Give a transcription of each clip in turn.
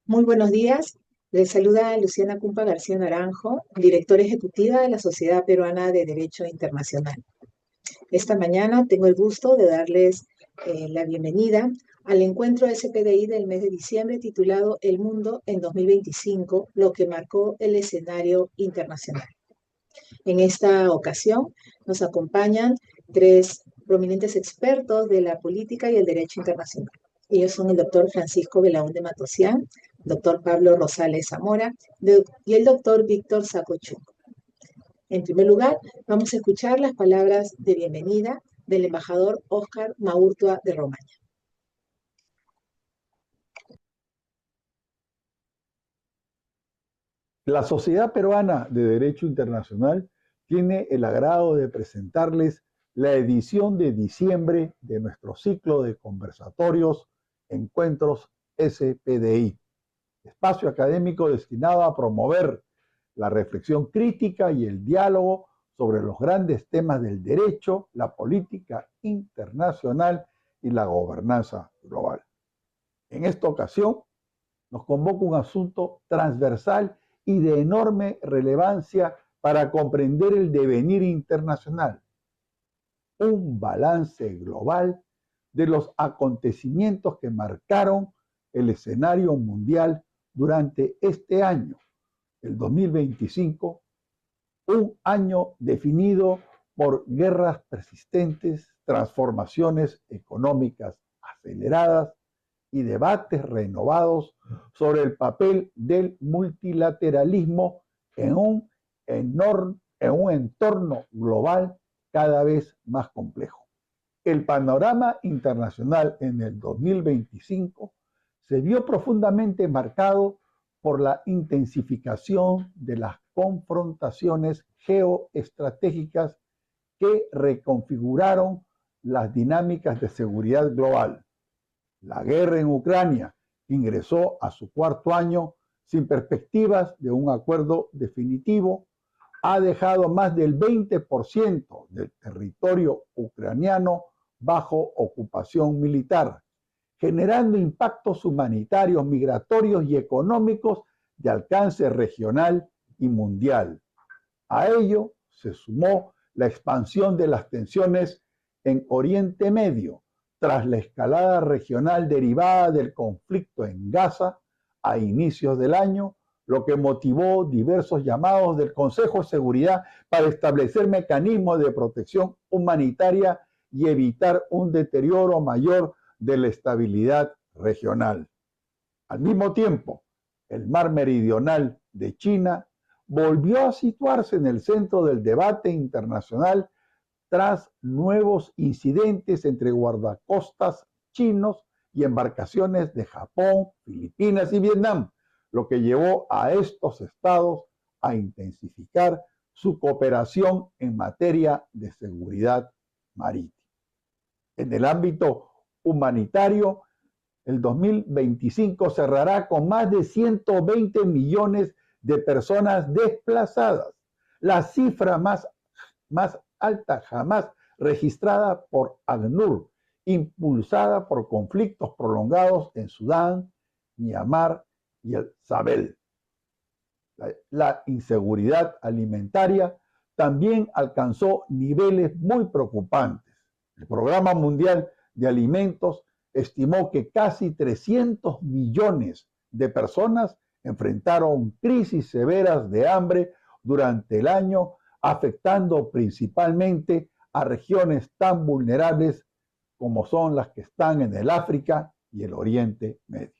Muy buenos días. Les saluda Luciana Cumpa García Naranjo, directora ejecutiva de la Sociedad Peruana de Derecho Internacional. Esta mañana tengo el gusto de darles la bienvenida al encuentro SPDI del mes de diciembre titulado El Mundo en 2025, lo que marcó el escenario internacional. En esta ocasión nos acompañan tres prominentes expertos de la política y el derecho internacional. Ellos son el doctor Francisco Belaúnde Matosian, doctor Pablo Rosales Zamora y el doctor Víctor Sacochuk. En primer lugar, vamos a escuchar las palabras de bienvenida del embajador Óscar Maurtua de Romaña. La Sociedad Peruana de Derecho Internacional tiene el agrado de presentarles la edición de diciembre de nuestro ciclo de conversatorios Encuentros SPDI, espacio académico destinado a promover la reflexión crítica y el diálogo sobre los grandes temas del derecho, la política internacional y la gobernanza global. En esta ocasión nos convoca un asunto transversal y de enorme relevancia para comprender el devenir internacional. Un balance global de los acontecimientos que marcaron el escenario mundial durante este año, el 2025, un año definido por guerras persistentes, transformaciones económicas aceleradas y debates renovados sobre el papel del multilateralismo en un entorno global cada vez más complejo. El panorama internacional en el 2025 se vio profundamente marcado por la intensificación de las confrontaciones geoestratégicas que reconfiguraron las dinámicas de seguridad global. La guerra en Ucrania ingresó a su cuarto año sin perspectivas de un acuerdo definitivo, ha dejado más del 20% del territorio ucraniano bajo ocupación militar, generando impactos humanitarios, migratorios y económicos de alcance regional y mundial. A ello se sumó la expansión de las tensiones en Oriente Medio, tras la escalada regional derivada del conflicto en Gaza a inicios del año, lo que motivó diversos llamados del Consejo de Seguridad para establecer mecanismos de protección humanitaria y evitar un deterioro mayor de la estabilidad regional. Al mismo tiempo, el mar meridional de China volvió a situarse en el centro del debate internacional tras nuevos incidentes entre guardacostas chinos y embarcaciones de Japón, Filipinas y Vietnam, lo que llevó a estos estados a intensificar su cooperación en materia de seguridad marítima. En el ámbito humanitario, el 2025 cerrará con más de 120 millones de personas desplazadas, la cifra más alta jamás registrada por ACNUR, impulsada por conflictos prolongados en Sudán, Myanmar y el Sahel. La inseguridad alimentaria también alcanzó niveles muy preocupantes. El Programa Mundial de Alimentos estimó que casi 300 millones de personas enfrentaron crisis severas de hambre durante el año, afectando principalmente a regiones tan vulnerables como son las que están en el África y el Oriente Medio.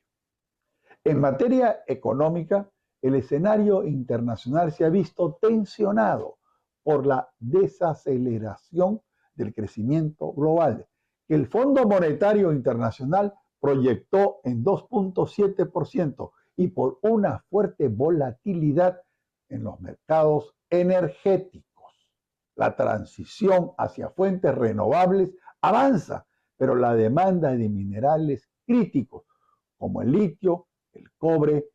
En materia económica, el escenario internacional se ha visto tensionado por la desaceleración del crecimiento global, que el Fondo Monetario Internacional proyectó en 2.7% y por una fuerte volatilidad en los mercados energéticos. La transición hacia fuentes renovables avanza, pero la demanda de minerales críticos como el litio, el cobre,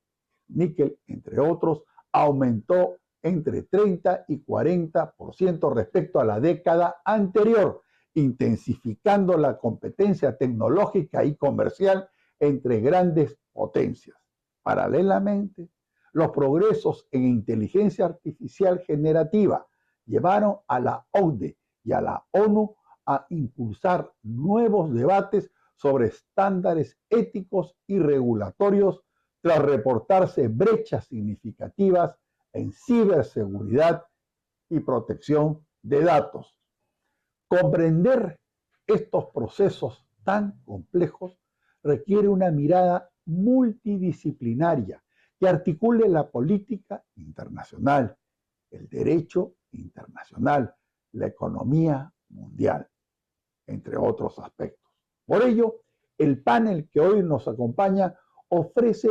el níquel, entre otros, aumentó entre 30 y 40% respecto a la década anterior, intensificando la competencia tecnológica y comercial entre grandes potencias. Paralelamente, los progresos en inteligencia artificial generativa llevaron a la OCDE y a la ONU a impulsar nuevos debates sobre estándares éticos y regulatorios tras reportarse brechas significativas en ciberseguridad y protección de datos. Comprender estos procesos tan complejos requiere una mirada multidisciplinaria que articule la política internacional, el derecho internacional, la economía mundial, entre otros aspectos. Por ello, el panel que hoy nos acompaña ofrece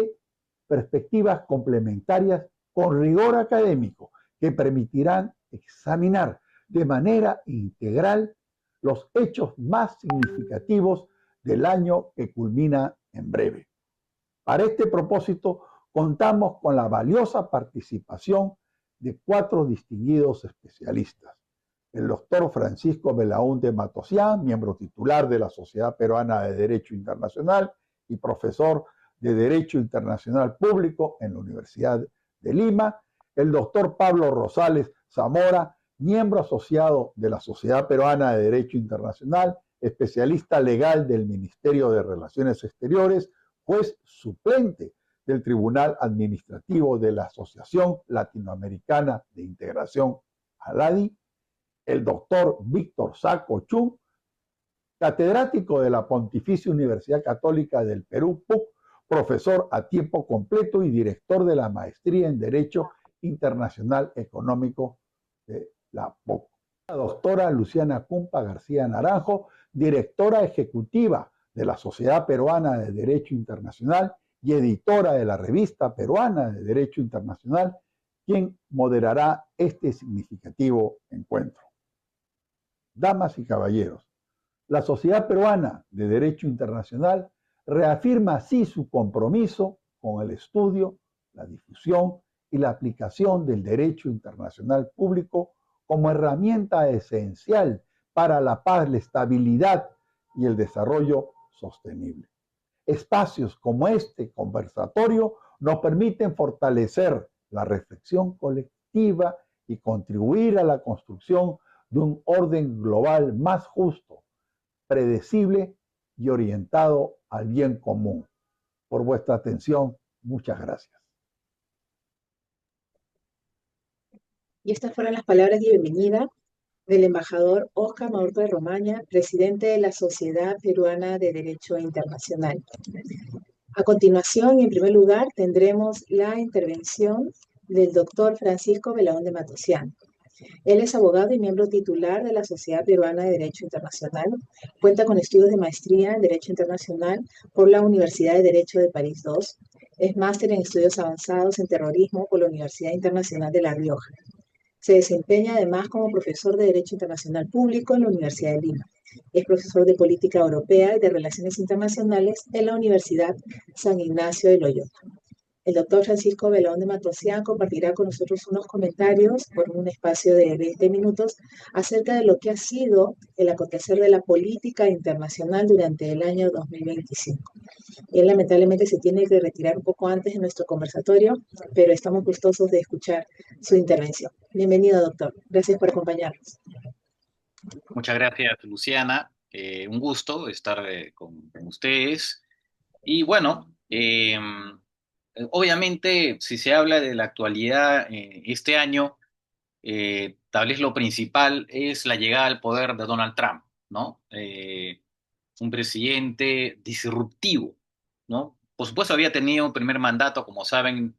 perspectivas complementarias con rigor académico que permitirán examinar de manera integral los hechos más significativos del año que culmina en breve. Para este propósito, contamos con la valiosa participación de 4 distinguidos especialistas. El doctor Francisco Belaúnde Matosian, miembro titular de la Sociedad Peruana de Derecho Internacional y profesor de Derecho Internacional Público en la Universidad de Lima. El doctor Pablo Rosales Zamora, miembro asociado de la Sociedad Peruana de Derecho Internacional, especialista legal del Ministerio de Relaciones Exteriores, juez suplente del Tribunal Administrativo de la Asociación Latinoamericana de Integración, ALADI. El doctor Víctor Saco Chung, catedrático de la Pontificia Universidad Católica del Perú, PUC, profesor a tiempo completo y director de la Maestría en Derecho Internacional Económico de la PUC. La doctora Luciana Cumpa García Naranjo, directora ejecutiva de la Sociedad Peruana de Derecho Internacional y editora de la Revista Peruana de Derecho Internacional, quien moderará este significativo encuentro. Damas y caballeros, la Sociedad Peruana de Derecho Internacional reafirma así su compromiso con el estudio, la difusión y la aplicación del derecho internacional público como herramienta esencial para la paz, la estabilidad y el desarrollo sostenible. Espacios como este conversatorio nos permiten fortalecer la reflexión colectiva y contribuir a la construcción de un orden global más justo, predecible y orientado al bien común. Por vuestra atención, muchas gracias. Y estas fueron las palabras de bienvenida del embajador Óscar Maurto de Romaña, presidente de la Sociedad Peruana de Derecho Internacional. A continuación, en primer lugar, tendremos la intervención del doctor Francisco Belaúnde Matosian. Él es abogado y miembro titular de la Sociedad Peruana de Derecho Internacional. Cuenta con estudios de maestría en Derecho Internacional por la Universidad de Derecho de París II. Es máster en estudios avanzados en terrorismo por la Universidad Internacional de La Rioja. Se desempeña además como profesor de Derecho Internacional Público en la Universidad de Lima. Es profesor de Política Europea y de Relaciones Internacionales en la Universidad San Ignacio de Loyola. El doctor Francisco Belaúnde Matosian compartirá con nosotros unos comentarios por un espacio de 20 minutos acerca de lo que ha sido el acontecer de la política internacional durante el año 2025. Él lamentablemente se tiene que retirar un poco antes de nuestro conversatorio, pero estamos gustosos de escuchar su intervención. Bienvenido, doctor. Gracias por acompañarnos. Muchas gracias, Luciana. Un gusto estar con ustedes. Y bueno, obviamente, si se habla de la actualidad este año, tal vez lo principal es la llegada al poder de Donald Trump, ¿no? Un presidente disruptivo, ¿no? Por supuesto, había tenido un primer mandato, como saben,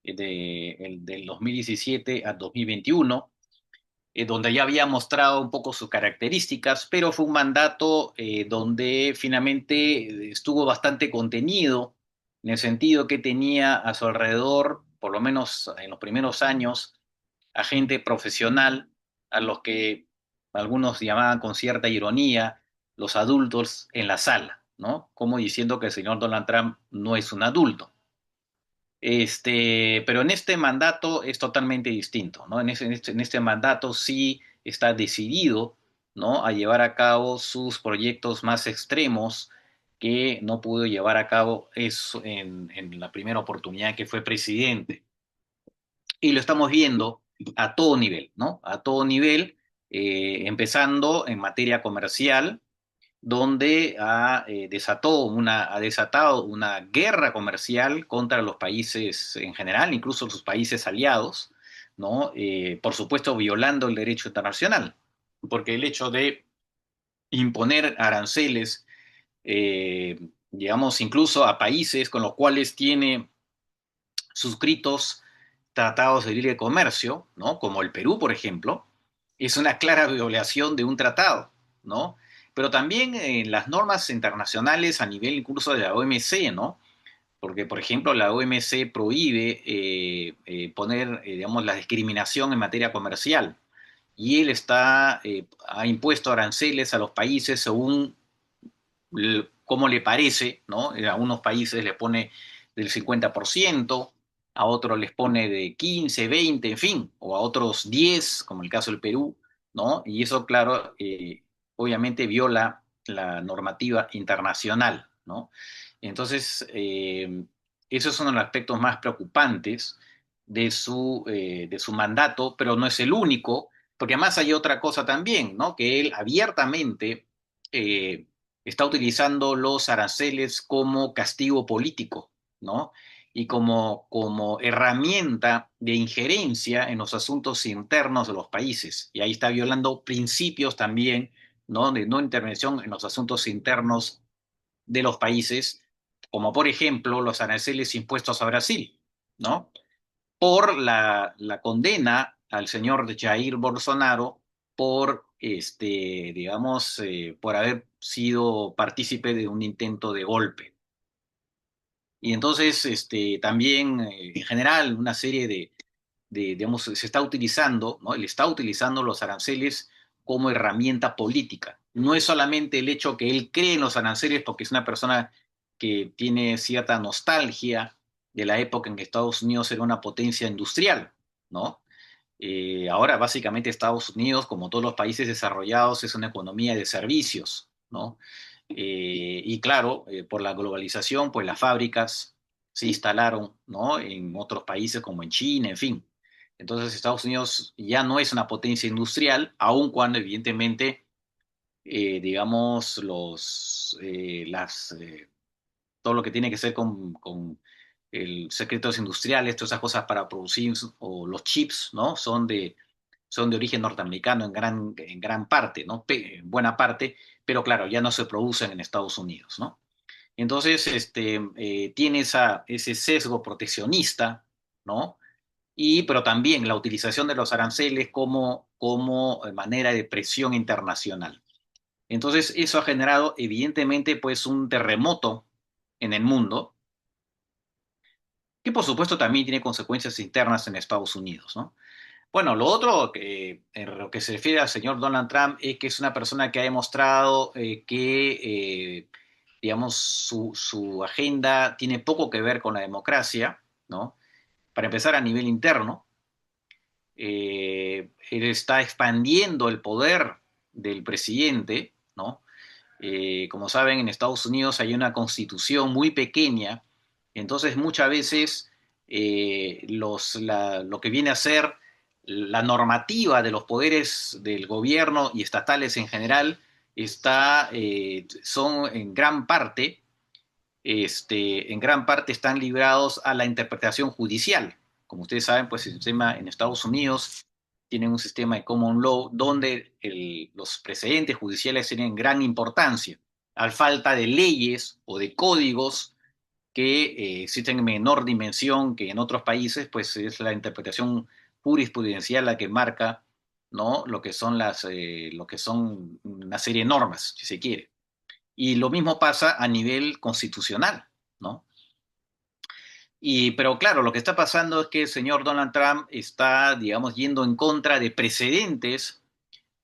del 2017 a 2021, donde ya había mostrado un poco sus características, pero fue un mandato donde finalmente estuvo bastante contenido, en el sentido que tenía a su alrededor, por lo menos en los primeros años, a gente profesional, a los que algunos llamaban con cierta ironía los adultos en la sala, ¿no? Como diciendo que el señor Donald Trump no es un adulto. Pero en este mandato es totalmente distinto, ¿no? En este mandato sí está decidido, ¿no?, a llevar a cabo sus proyectos más extremos que no pudo llevar a cabo eso en la primera oportunidad que fue presidente. Y lo estamos viendo a todo nivel, ¿no? A todo nivel, empezando en materia comercial, donde ha desatado una guerra comercial contra los países en general, incluso sus países aliados, ¿no? Por supuesto, violando el derecho internacional, porque el hecho de imponer aranceles, digamos, incluso a países con los cuales tiene suscritos tratados de libre comercio, ¿no? Como el Perú, por ejemplo, es una clara violación de un tratado, ¿no? Pero también en las normas internacionales a nivel incluso de la OMC, ¿no? Porque, por ejemplo, la OMC prohíbe poner, digamos, la discriminación en materia comercial y él ha impuesto aranceles a los países según cómo le parece, ¿no? A unos países le pone del 50%, a otros les pone de 15, 20, en fin, o a otros 10, como el caso del Perú, ¿no? Y eso, claro, obviamente viola la normativa internacional, ¿no? Entonces, esos son los aspectos más preocupantes de su mandato, pero no es el único, porque además hay otra cosa también, ¿no? Que él abiertamente eh, está utilizando los aranceles como castigo político, ¿no? Y como herramienta de injerencia en los asuntos internos de los países. Y ahí está violando principios también, ¿no? De no intervención en los asuntos internos de los países, como por ejemplo los aranceles impuestos a Brasil, ¿no? Por la condena al señor Jair Bolsonaro por, digamos, por haber sido partícipe de un intento de golpe. Y entonces, también, en general, una serie digamos, se está utilizando, ¿no? Él está utilizando los aranceles como herramienta política. No es solamente el hecho que él cree en los aranceles porque es una persona que tiene cierta nostalgia de la época en que Estados Unidos era una potencia industrial, ¿no? Ahora, básicamente, Estados Unidos, como todos los países desarrollados, es una economía de servicios, ¿no? Y claro, por la globalización, pues las fábricas se instalaron, ¿no? En otros países como en China, en fin. Entonces, Estados Unidos ya no es una potencia industrial, aun cuando evidentemente, digamos, todo lo que tiene que ser con el secretos industriales, todas esas cosas para producir, o los chips, ¿no? Son de origen norteamericano en gran parte, ¿no? En buena parte, pero claro, ya no se producen en Estados Unidos, ¿no? Entonces, tiene ese sesgo proteccionista, ¿no? Pero también la utilización de los aranceles como manera de presión internacional. Entonces, eso ha generado, evidentemente, pues un terremoto en el mundo, que por supuesto también tiene consecuencias internas en Estados Unidos, ¿no? Bueno, lo otro, en lo que se refiere al señor Donald Trump, es que es una persona que ha demostrado digamos, su agenda tiene poco que ver con la democracia, ¿no? Para empezar, a nivel interno, él está expandiendo el poder del presidente, ¿no? Como saben, en Estados Unidos hay una constitución muy pequeña, entonces muchas veces lo que viene a ser la normativa de los poderes del gobierno y estatales en general son en gran parte están librados a la interpretación judicial. Como ustedes saben, pues el sistema en Estados Unidos tienen un sistema de common law donde los precedentes judiciales tienen gran importancia. Al falta de leyes o de códigos que existen en menor dimensión que en otros países, pues es la interpretación jurisprudencial la que marca, ¿no? Lo que son una serie de normas, si se quiere. Y lo mismo pasa a nivel constitucional, ¿no? Pero claro, lo que está pasando es que el señor Donald Trump está, digamos, yendo en contra de precedentes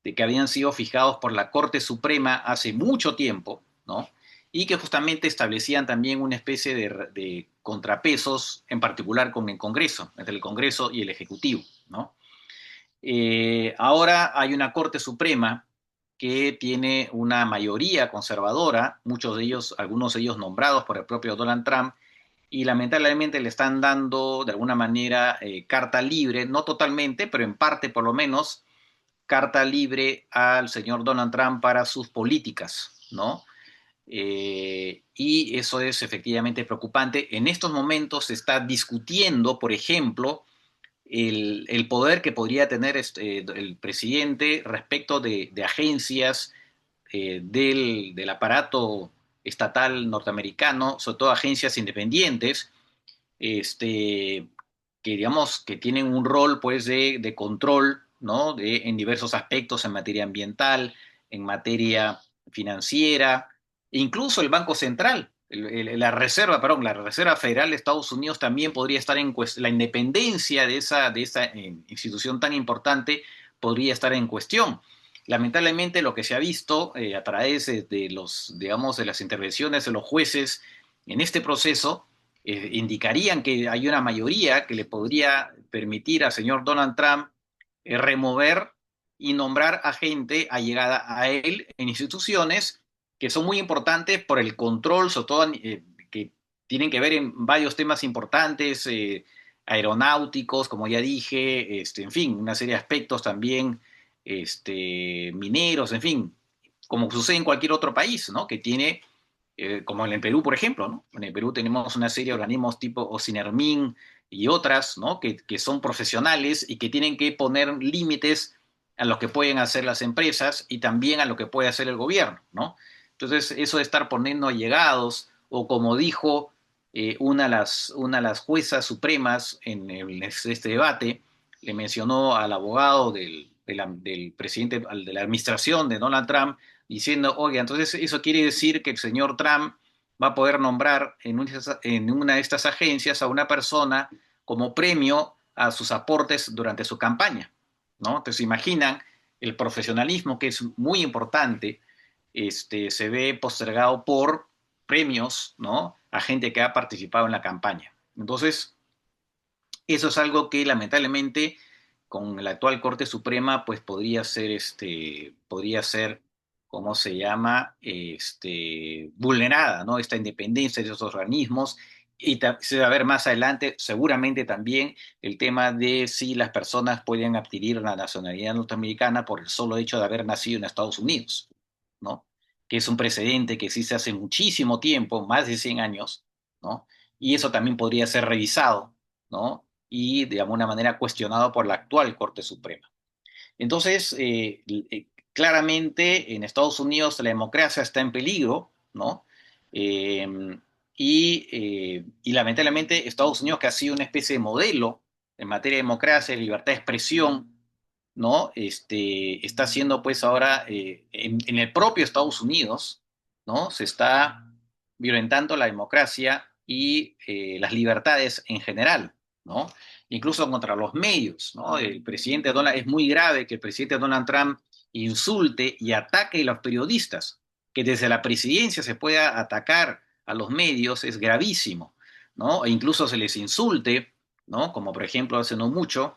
de que habían sido fijados por la Corte Suprema hace mucho tiempo, ¿no? Y que justamente establecían también una especie de contrapesos, en particular con el Congreso, entre el Congreso y el Ejecutivo, ¿no? Ahora hay una Corte Suprema que tiene una mayoría conservadora, algunos de ellos nombrados por el propio Donald Trump, y lamentablemente le están dando de alguna manera carta libre, no totalmente, pero en parte por lo menos, carta libre al señor Donald Trump para sus políticas, ¿no? Y eso es efectivamente preocupante. En estos momentos se está discutiendo, por ejemplo, el poder que podría tener el presidente respecto de agencias del aparato estatal norteamericano, sobre todo agencias independientes, este, que digamos que tienen un rol pues de control, ¿no? En diversos aspectos, en materia ambiental, en materia financiera, e incluso el Banco Central, la Reserva Federal de Estados Unidos también podría estar en cuestión, la independencia de esa institución tan importante podría estar en cuestión. Lamentablemente lo que se ha visto a través de los, digamos, de las intervenciones de los jueces en este proceso indicarían que hay una mayoría que le podría permitir al señor Donald Trump remover y nombrar a gente allegada a él en instituciones que son muy importantes por el control, sobre todo que tienen que ver en varios temas importantes, aeronáuticos, como ya dije, en fin, una serie de aspectos también mineros, en fin, como sucede en cualquier otro país, ¿no? Que tiene como en el Perú, por ejemplo, ¿no? En el Perú tenemos una serie de organismos tipo OCINERMIN y otras, ¿no? Que son profesionales y que tienen que poner límites a lo que pueden hacer las empresas y también a lo que puede hacer el gobierno, ¿no? Entonces, eso de estar poniendo allegados, o como dijo una de las juezas supremas en este debate, le mencionó al abogado del presidente, de la administración de Donald Trump, diciendo, oye, entonces eso quiere decir que el señor Trump va a poder nombrar en una de estas agencias a una persona como premio a sus aportes durante su campaña, ¿no? Entonces imaginan el profesionalismo, que es muy importante, se ve postergado por premios, ¿no? A gente que ha participado en la campaña. Entonces, eso es algo que lamentablemente con la actual Corte Suprema pues podría ser, ¿cómo se llama? Vulnerada, ¿no? Esta independencia de esos organismos, y se va a ver más adelante seguramente también el tema de si las personas pueden adquirir la nacionalidad norteamericana por el solo hecho de haber nacido en Estados Unidos, ¿no? Que es un precedente que existe hace muchísimo tiempo, más de 100 años, ¿no? Y eso también podría ser revisado, ¿no? Y de alguna manera cuestionado por la actual Corte Suprema. Entonces, claramente en Estados Unidos la democracia está en peligro, ¿no? Eh, y lamentablemente Estados Unidos, que ha sido una especie de modelo en materia de democracia y libertad de expresión, ¿no? Está haciendo pues ahora, en el propio Estados Unidos, ¿no? Se está violentando la democracia y las libertades en general, ¿no? Incluso contra los medios, ¿no? Es muy grave que el presidente Donald Trump insulte y ataque a los periodistas, que desde la presidencia se pueda atacar a los medios es gravísimo, ¿no? E incluso se les insulte, ¿no? Como por ejemplo hace no mucho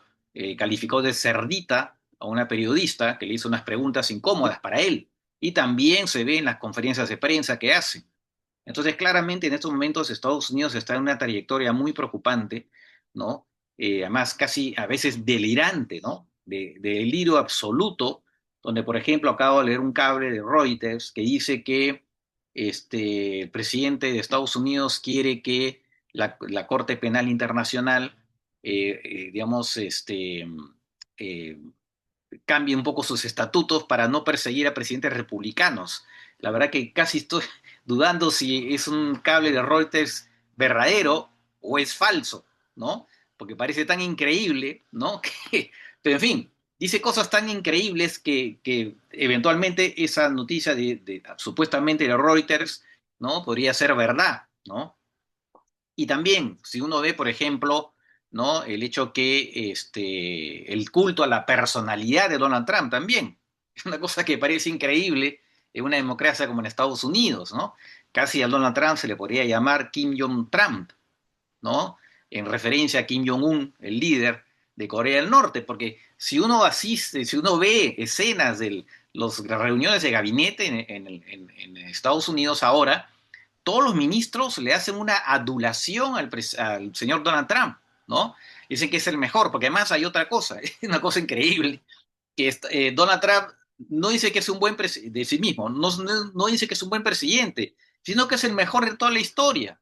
calificó de cerdita a una periodista que le hizo unas preguntas incómodas para él. Y también se ve en las conferencias de prensa que hace. Entonces, claramente en estos momentos Estados Unidos está en una trayectoria muy preocupante, ¿no? Además, casi a veces delirante, ¿no? De delirio absoluto, donde, por ejemplo, acabo de leer un cable de Reuters que dice que el presidente de Estados Unidos quiere que la Corte Penal Internacional, digamos, eh, cambie un poco sus estatutos para no perseguir a presidentes republicanos. La verdad que casi estoy dudando si es un cable de Reuters verdadero o es falso, ¿no? Porque parece tan increíble, ¿no? Pero en fin, dice cosas tan increíbles que eventualmente esa noticia supuestamente de Reuters, ¿no? Podría ser verdad, ¿no? Y también, si uno ve, por ejemplo, ¿no? El hecho que el culto a la personalidad de Donald Trump también. Es una cosa que parece increíble en una democracia como en Estados Unidos, ¿no? Casi a Donald Trump se le podría llamar Kim Jong-Trump, ¿no? En referencia a Kim Jong-un, el líder de Corea del Norte, porque si uno asiste, si uno ve escenas de las reuniones de gabinete en Estados Unidos ahora, todos los ministros le hacen una adulación al señor Donald Trump, ¿no? Dicen que es el mejor, porque además hay otra cosa, es una cosa increíble, que Donald Trump no dice que es un buen presidente de sí mismo, no dice que es un buen presidente, sino que es el mejor de toda la historia,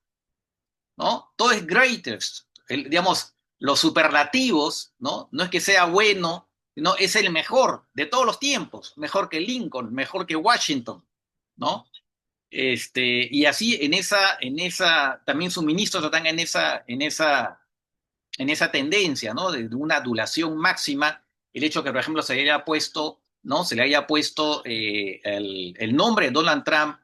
¿no? Todo es greatest, digamos, los superlativos, ¿no? No es que sea bueno, no, es el mejor de todos los tiempos, mejor que Lincoln, mejor que Washington, ¿no? Y así también sus ministros están en esa tendencia, ¿no? De una adulación máxima, el hecho que, por ejemplo, se le haya puesto, ¿no? Se le haya puesto el nombre de Donald Trump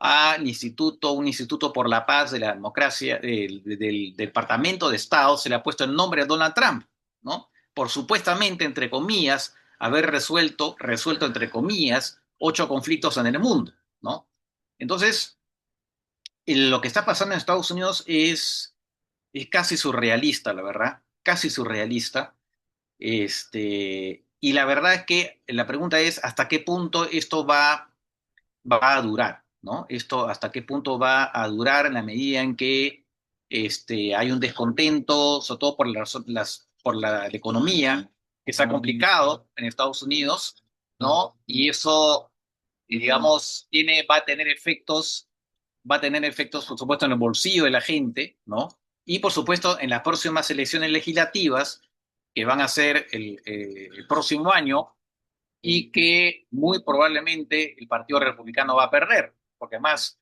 un instituto por la paz de la democracia, del Departamento de Estado, se le ha puesto el nombre de Donald Trump, ¿no? Por supuestamente, entre comillas, haber resuelto entre comillas, 8 conflictos en el mundo, ¿no? Entonces, lo que está pasando en Estados Unidos es casi surrealista, la verdad, casi surrealista. Y la verdad es que la pregunta es hasta qué punto esto va a durar, ¿no? Esto hasta qué punto va a durar en la medida en que hay un descontento, sobre todo por la economía, que está complicado en Estados Unidos, ¿no? Y eso, digamos, va a tener efectos, por supuesto, en el bolsillo de la gente, ¿no? Y, por supuesto, en las próximas elecciones legislativas, que van a ser el próximo año, y que muy probablemente el Partido Republicano va a perder, porque además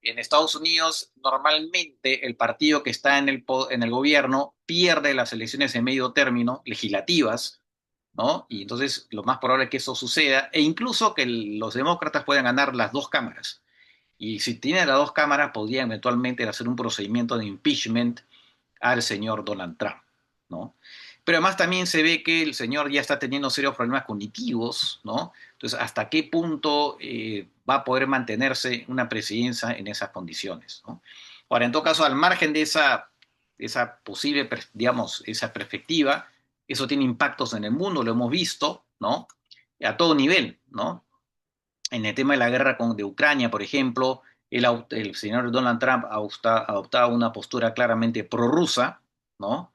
en Estados Unidos normalmente el partido que está en el gobierno pierde las elecciones de medio término legislativas, ¿no? Y entonces lo más probable es que eso suceda, e incluso que los demócratas puedan ganar las dos cámaras. Y si tiene las dos cámaras, podrían eventualmente hacer un procedimiento de impeachment al señor Donald Trump, ¿no? Pero además también se ve que el señor ya está teniendo serios problemas cognitivos, ¿no? Entonces, ¿hasta qué punto va a poder mantenerse una presidencia en esas condiciones, ¿no? Ahora, en todo caso, al margen de esa posible, digamos, esa perspectiva, eso tiene impactos en el mundo, lo hemos visto, ¿no? A todo nivel, ¿no? En el tema de la guerra de Ucrania, por ejemplo, el señor Donald Trump ha adoptado una postura claramente prorrusa, ¿no?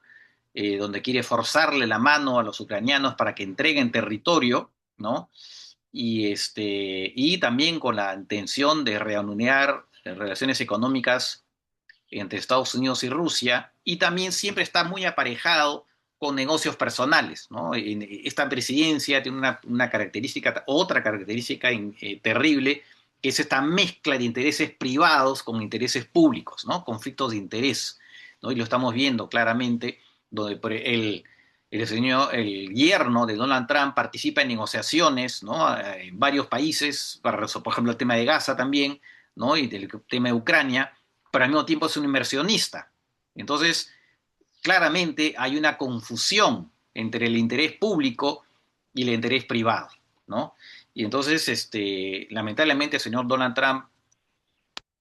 Donde quiere forzarle la mano a los ucranianos para que entreguen territorio, ¿no? Y también con la intención de reanudar relaciones económicas entre Estados Unidos y Rusia, y también siempre está muy aparejado con negocios personales, ¿no? Esta presidencia tiene otra característica terrible, que es esta mezcla de intereses privados con intereses públicos, ¿no? Conflictos de interés, ¿no? Y lo estamos viendo claramente, donde el yerno de Donald Trump participa en negociaciones, ¿no? En varios países, por ejemplo, el tema de Gaza también, ¿no? Y el tema de Ucrania, pero al mismo tiempo es un inversionista. Entonces, claramente hay una confusión entre el interés público y el interés privado, ¿no? Y entonces, lamentablemente, el señor Donald Trump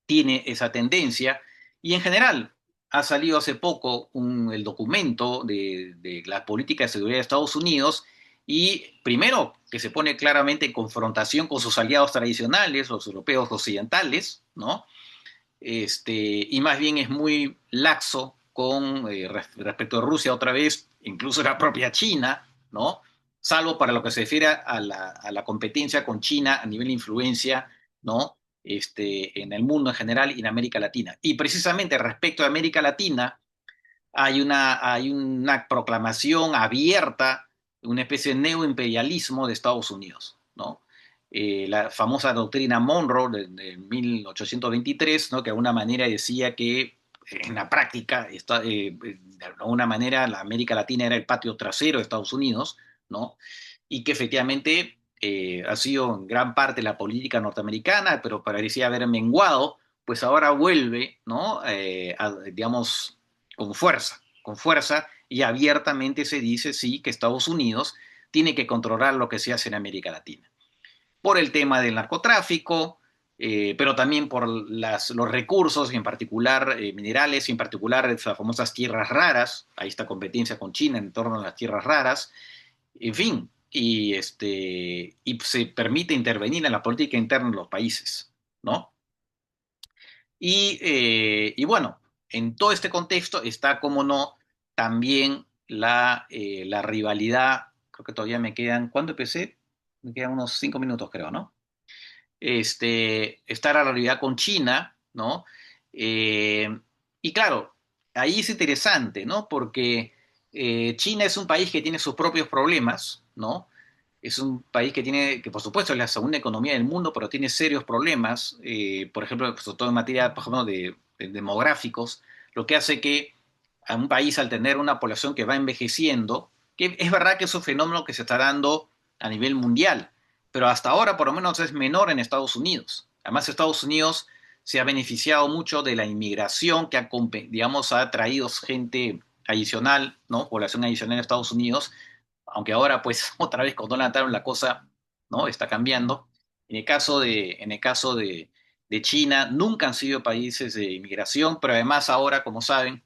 tiene esa tendencia, y en general ha salido hace poco el documento de la política de seguridad de Estados Unidos, y primero que se pone claramente en confrontación con sus aliados tradicionales, los europeos occidentales, ¿no? Y más bien es muy laxo respecto a Rusia otra vez, incluso la propia China, ¿no? Salvo para lo que se refiere a la competencia con China a nivel de influencia, ¿no? En el mundo en general y en América Latina. Y precisamente respecto a América Latina, hay una proclamación abierta, una especie de neoimperialismo de Estados Unidos, ¿no? La famosa doctrina Monroe de 1823, ¿no? Que de alguna manera decía que en la práctica, de alguna manera, la América Latina era el patio trasero de Estados Unidos, ¿no? Y que efectivamente ha sido en gran parte la política norteamericana, pero parecía haber menguado, pues ahora vuelve, ¿no? Digamos, con fuerza, y abiertamente se dice, sí, que Estados Unidos tiene que controlar lo que se hace en América Latina por el tema del narcotráfico, pero también por los recursos, y en particular minerales, y en particular las famosas tierras raras. Ahí está competencia con China en torno a las tierras raras. En fin, y se permite intervenir en la política interna de los países, ¿no? Y bueno, en todo este contexto está, como no, también la rivalidad. Creo que todavía me quedan, ¿cuánto empecé? Me quedan unos 5 minutos, creo, ¿no? Está la rivalidad con China, ¿no? Eh, y claro, ahí es interesante, ¿no? Porque China es un país que tiene sus propios problemas, ¿no? Es un país que tiene, que por supuesto es la segunda economía del mundo, pero tiene serios problemas, por ejemplo, sobre todo en materia, por ejemplo, de demográficos, lo que hace que a un país, al tener una población que va envejeciendo, que es verdad que es un fenómeno que se está dando a nivel mundial, pero hasta ahora por lo menos es menor en Estados Unidos. Además, Estados Unidos se ha beneficiado mucho de la inmigración que ha, digamos, ha traído gente adicional, ¿no? Población adicional en Estados Unidos, aunque ahora pues otra vez con Donald Trump la cosa, ¿no? Está cambiando. En el caso de China, nunca han sido países de inmigración, pero además ahora, como saben,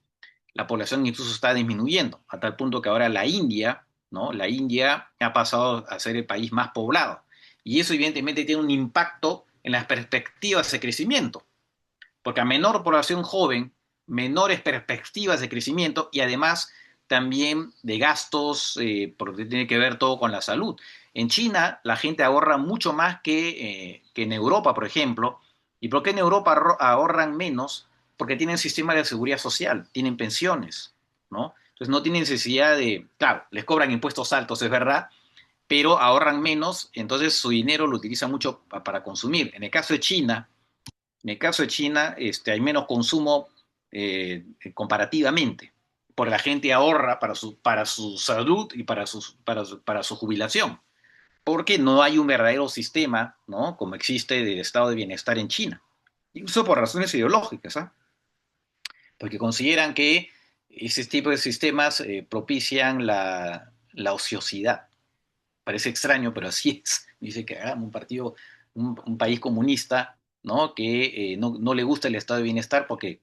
la población incluso está disminuyendo, a tal punto que ahora la India, ¿no? La India ha pasado a ser el país más poblado. Y eso evidentemente tiene un impacto en las perspectivas de crecimiento, porque a menor población joven, menores perspectivas de crecimiento y además también de gastos, porque tiene que ver todo con la salud. En China la gente ahorra mucho más que en Europa, por ejemplo. ¿Y por qué en Europa ahorran menos? Porque tienen sistema de seguridad social, tienen pensiones, ¿no? Entonces no tienen necesidad de, claro, les cobran impuestos altos, es verdad, pero ahorran menos, entonces su dinero lo utilizan mucho para consumir. En el caso de China, hay menos consumo comparativamente, porque la gente ahorra para su salud y para su jubilación, porque no hay un verdadero sistema, ¿no? Como existe del estado de bienestar en China, incluso por razones ideológicas, ¿ah? Porque consideran que ese tipo de sistemas propician la ociosidad. Parece extraño, pero así es. Dice que hagamos un partido, un país comunista, ¿no? Que no le gusta el estado de bienestar porque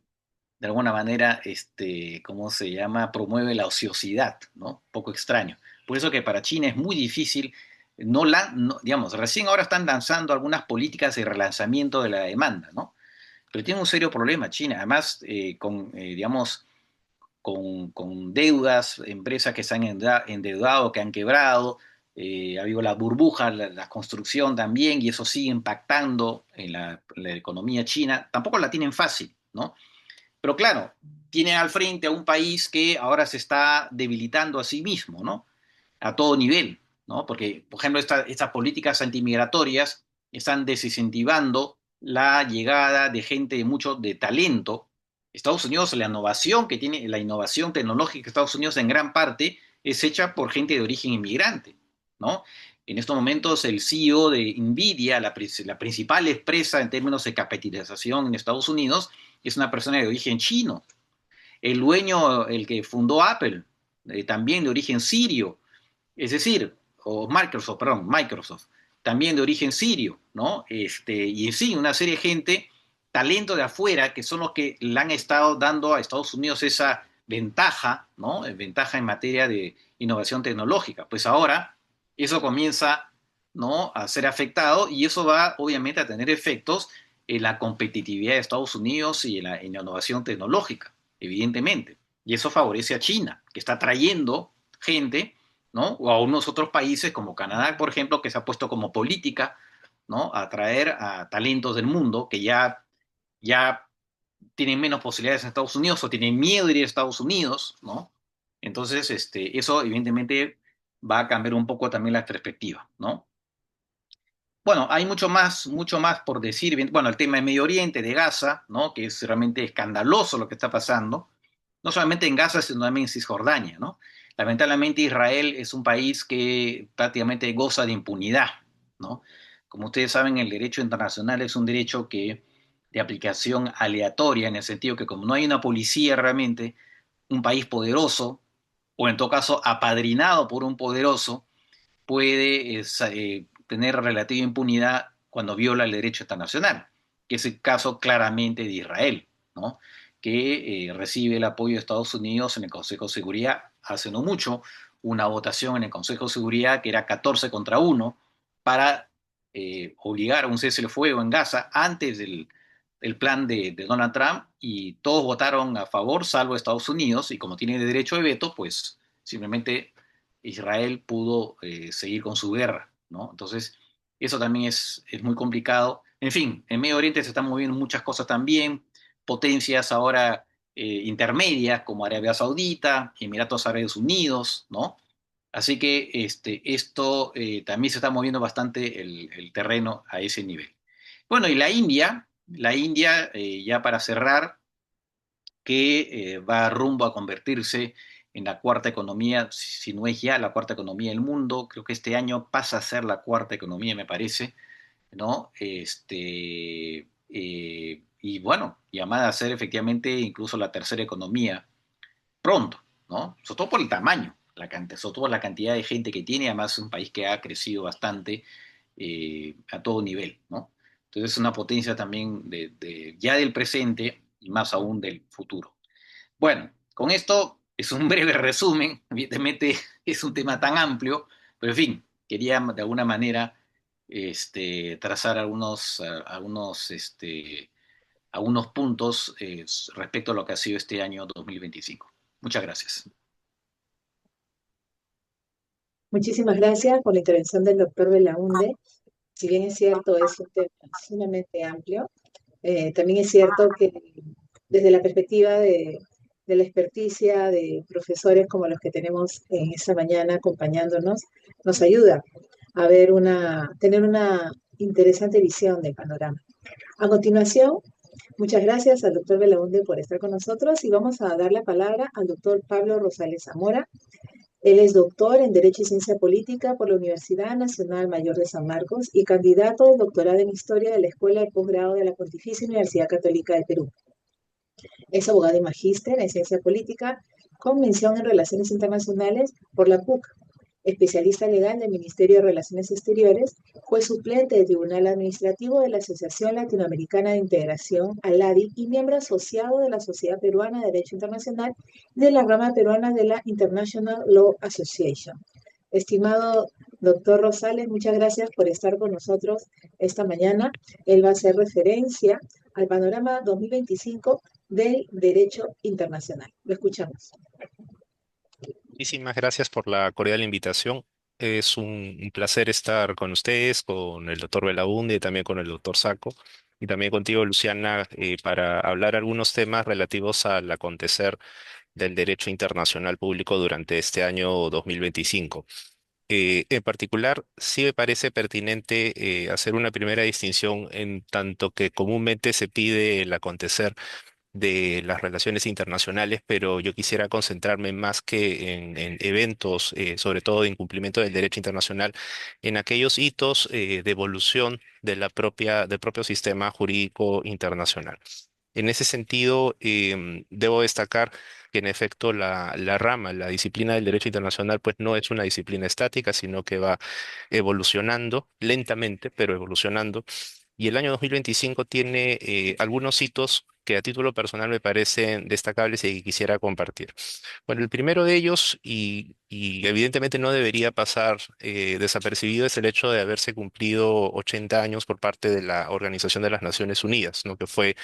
de alguna manera, ¿cómo se llama? Promueve la ociosidad, ¿no? Poco extraño. Por eso que para China es muy difícil, digamos, recién ahora están lanzando algunas políticas de relanzamiento de la demanda, ¿no? Pero tiene un serio problema China, además, digamos, con deudas, empresas que se han endeudado, que han quebrado, ha habido la burbuja, la construcción también, y eso sigue impactando en la economía china. Tampoco la tienen fácil, ¿no? Pero claro, tiene al frente a un país que ahora se está debilitando a sí mismo, ¿no? A todo nivel, ¿no? Porque, por ejemplo, estas políticas antimigratorias están desincentivando la llegada de gente de mucho de talento. Estados Unidos, la innovación que tiene, la innovación tecnológica de Estados Unidos en gran parte es hecha por gente de origen inmigrante, ¿no? En estos momentos el CEO de Nvidia, la principal empresa en términos de capitalización en Estados Unidos, es una persona de origen chino. El dueño, el que fundó Apple, también de origen sirio. Es decir, o Microsoft, perdón, Microsoft, también de origen sirio, ¿no? Y sí, una serie de gente, talento de afuera, que son los que le han estado dando a Estados Unidos esa ventaja, ¿no? Ventaja en materia de innovación tecnológica. Pues ahora eso comienza, ¿no? A ser afectado y eso va obviamente a tener efectos en la competitividad de Estados Unidos y en la innovación tecnológica, evidentemente. Y eso favorece a China, que está trayendo gente, ¿no? O a unos otros países como Canadá, por ejemplo, que se ha puesto como política, ¿no? A atraer a talentos del mundo que ya tienen menos posibilidades en Estados Unidos o tienen miedo de ir a Estados Unidos, ¿no? Entonces, eso evidentemente va a cambiar un poco también la perspectiva, ¿no? Bueno, hay mucho más por decir. Bueno, el tema de Medio Oriente, de Gaza, ¿no? Que es realmente escandaloso lo que está pasando, no solamente en Gaza, sino también en Cisjordania, ¿no? Lamentablemente Israel es un país que prácticamente goza de impunidad, ¿no? Como ustedes saben, el derecho internacional es un derecho de aplicación aleatoria, en el sentido que como no hay una policía realmente, un país poderoso, o en todo caso apadrinado por un poderoso, puede tener relativa impunidad cuando viola el derecho internacional, que es el caso claramente de Israel, ¿no? Que recibe el apoyo de Estados Unidos en el Consejo de Seguridad hace no mucho una votación en el Consejo de Seguridad que era 14-1 para obligar a un cese el fuego en Gaza antes del plan de Donald Trump, y todos votaron a favor, salvo Estados Unidos, y como tiene derecho de veto, pues simplemente Israel pudo seguir con su guerra, ¿no? Entonces, eso también es muy complicado. En fin, en Medio Oriente se están moviendo muchas cosas también, potencias ahora intermedias como Arabia Saudita, Emiratos Árabes Unidos, ¿no? Así que esto también se está moviendo bastante el terreno a ese nivel. Bueno, y la India, ya para cerrar, que va rumbo a convertirse en la cuarta economía, si no es ya la cuarta economía del mundo, creo que este año pasa a ser la cuarta economía, me parece, ¿no? Y bueno, llamada a ser efectivamente incluso la tercera economía pronto, ¿no? Sobre todo por el tamaño, sobre todo la cantidad de gente que tiene, además es un país que ha crecido bastante a todo nivel, ¿no? Entonces es una potencia también ya del presente y más aún del futuro. Bueno, con esto es un breve resumen, evidentemente es un tema tan amplio, pero en fin, quería de alguna manera trazar algunos puntos respecto a lo que ha sido este año 2025. Muchas gracias. Muchísimas gracias por la intervención del doctor Belaunde. Si bien es cierto, es un tema sumamente amplio, también es cierto que desde la perspectiva de la experticia de profesores como los que tenemos en esta mañana acompañándonos, nos ayuda a tener una interesante visión del panorama. A continuación, muchas gracias al doctor Belaunde por estar con nosotros y vamos a dar la palabra al doctor Pablo Rosales Zamora. Él es doctor en Derecho y Ciencia Política por la Universidad Nacional Mayor de San Marcos y candidato al doctorado en Historia de la Escuela de Posgrado de la Pontificia Universidad Católica del Perú. Es abogado y magíster en Ciencia Política con mención en Relaciones Internacionales por la PUC, especialista legal del Ministerio de Relaciones Exteriores, juez suplente del Tribunal Administrativo de la Asociación Latinoamericana de Integración, ALADI, y miembro asociado de la Sociedad Peruana de Derecho Internacional de la rama peruana de la International Law Association. Estimado doctor Rosales, muchas gracias por estar con nosotros esta mañana. Él va a hacer referencia al panorama 2025 del derecho internacional. Lo escuchamos. Muchísimas gracias por la cordial invitación. Es un placer estar con ustedes, con el doctor Belaunde, también con el doctor Saco y también contigo, Luciana, para hablar algunos temas relativos al acontecer del derecho internacional público durante este año 2025. En particular, sí me parece pertinente hacer una primera distinción en tanto que comúnmente se pide el acontecer de las relaciones internacionales, pero yo quisiera concentrarme más que en eventos, sobre todo de incumplimiento del derecho internacional, en aquellos hitos de evolución de del propio sistema jurídico internacional. En ese sentido, debo destacar que en efecto la rama, la disciplina del derecho internacional, pues no es una disciplina estática, sino que va evolucionando lentamente, pero evolucionando. Y el año 2025 tiene algunos hitos que a título personal me parecen destacables y que quisiera compartir. Bueno, el primero de ellos, y evidentemente no debería pasar desapercibido, es el hecho de haberse cumplido 80 años por parte de la Organización de las Naciones Unidas, ¿no? Que fue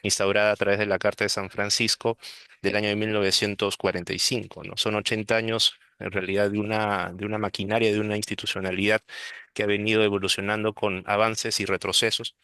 instaurada a través de la Carta de San Francisco del año de 1945, ¿no? Son 80 años en realidad de una maquinaria, de una institucionalidad que ha venido evolucionando con avances y retrocesos,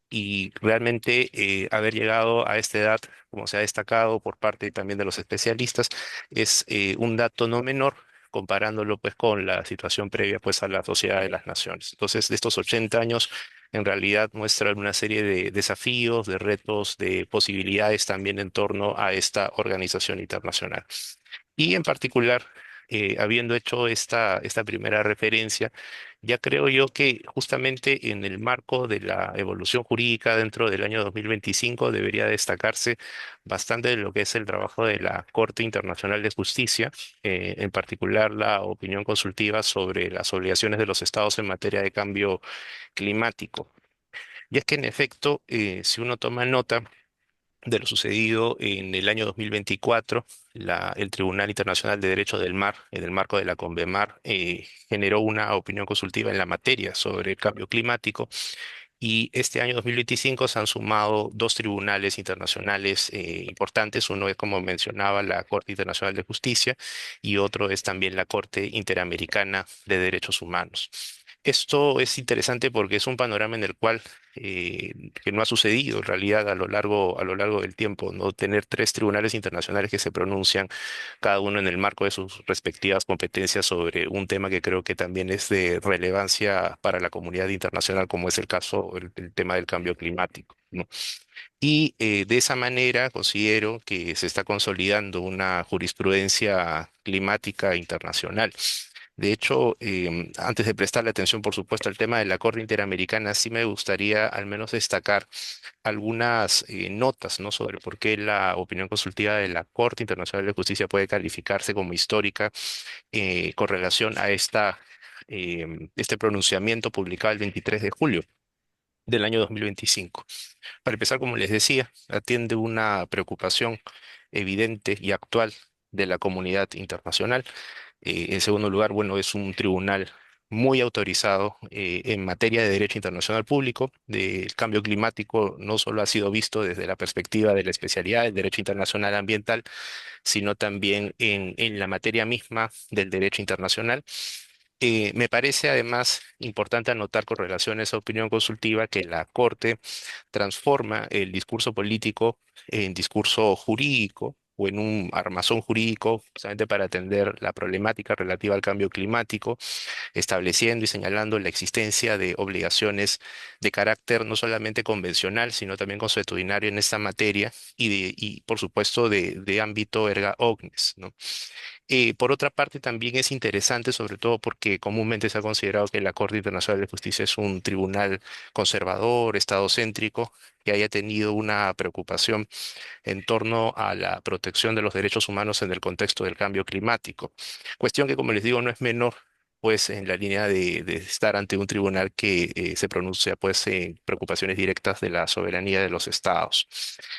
y realmente haber llegado a esta edad, como se ha destacado por parte también de los especialistas, es un dato no menor comparándolo pues con la situación previa pues a la Sociedad de las Naciones. Entonces, de estos 80 años en realidad muestran una serie de desafíos, de retos, de posibilidades también en torno a esta organización internacional. Y en particular, habiendo hecho esta primera referencia, ya creo yo que justamente en el marco de la evolución jurídica dentro del año 2025 debería destacarse bastante de lo que es el trabajo de la Corte Internacional de Justicia, en particular la opinión consultiva sobre las obligaciones de los estados en materia de cambio climático. Y es que en efecto, si uno toma nota, de lo sucedido en el año 2024, el Tribunal Internacional de Derechos del Mar, en el marco de la CONVEMAR, generó una opinión consultiva en la materia sobre el cambio climático y este año 2025 se han sumado dos tribunales internacionales importantes. Uno es, como mencionaba, la Corte Internacional de Justicia y otro es también la Corte Interamericana de Derechos Humanos. Esto es interesante porque es un panorama en el cual que no ha sucedido en realidad a lo largo del tiempo, no tener tres tribunales internacionales que se pronuncian cada uno en el marco de sus respectivas competencias sobre un tema que creo que también es de relevancia para la comunidad internacional, como es el caso, el tema del cambio climático, ¿no? Y de esa manera considero que se está consolidando una jurisprudencia climática internacional. De hecho, antes de prestarle atención, por supuesto, al tema de la Corte Interamericana, sí me gustaría al menos destacar algunas notas, ¿no? Sobre por qué la opinión consultiva de la Corte Internacional de Justicia puede calificarse como histórica con relación a este pronunciamiento publicado el 23 de julio del año 2025. Para empezar, como les decía, atiende una preocupación evidente y actual de la comunidad internacional. En segundo lugar, bueno, es un tribunal muy autorizado en materia de derecho internacional público. El cambio climático no solo ha sido visto desde la perspectiva de la especialidad del derecho internacional ambiental, sino también en la materia misma del derecho internacional. Me parece además importante anotar con relación a esa opinión consultiva que la Corte transforma el discurso político en discurso jurídico o en un armazón jurídico, justamente para atender la problemática relativa al cambio climático, estableciendo y señalando la existencia de obligaciones de carácter no solamente convencional, sino también consuetudinario en esta materia y por supuesto, de ámbito erga omnes, ¿no? Por otra parte, también es interesante, sobre todo porque comúnmente se ha considerado que la Corte Internacional de Justicia es un tribunal conservador, estadocéntrico, que haya tenido una preocupación en torno a la protección de los derechos humanos en el contexto del cambio climático. Cuestión que, como les digo, no es menor, pues en la línea de estar ante un tribunal que se pronuncia pues en preocupaciones directas de la soberanía de los estados.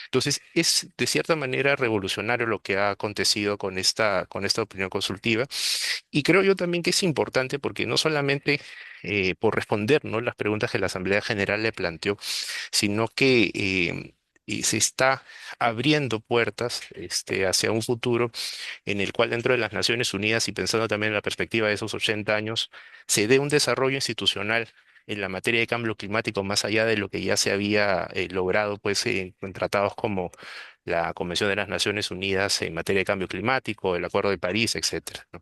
Entonces, es de cierta manera revolucionario lo que ha acontecido con esta opinión consultiva y creo yo también que es importante porque no solamente por responder, ¿no?, las preguntas que la Asamblea General le planteó, sino que y se está abriendo puertas hacia un futuro en el cual dentro de las Naciones Unidas y pensando también en la perspectiva de esos 80 años, se dé un desarrollo institucional en la materia de cambio climático más allá de lo que ya se había logrado pues, en tratados como la Convención de las Naciones Unidas en materia de cambio climático, el Acuerdo de París, etcétera, ¿no?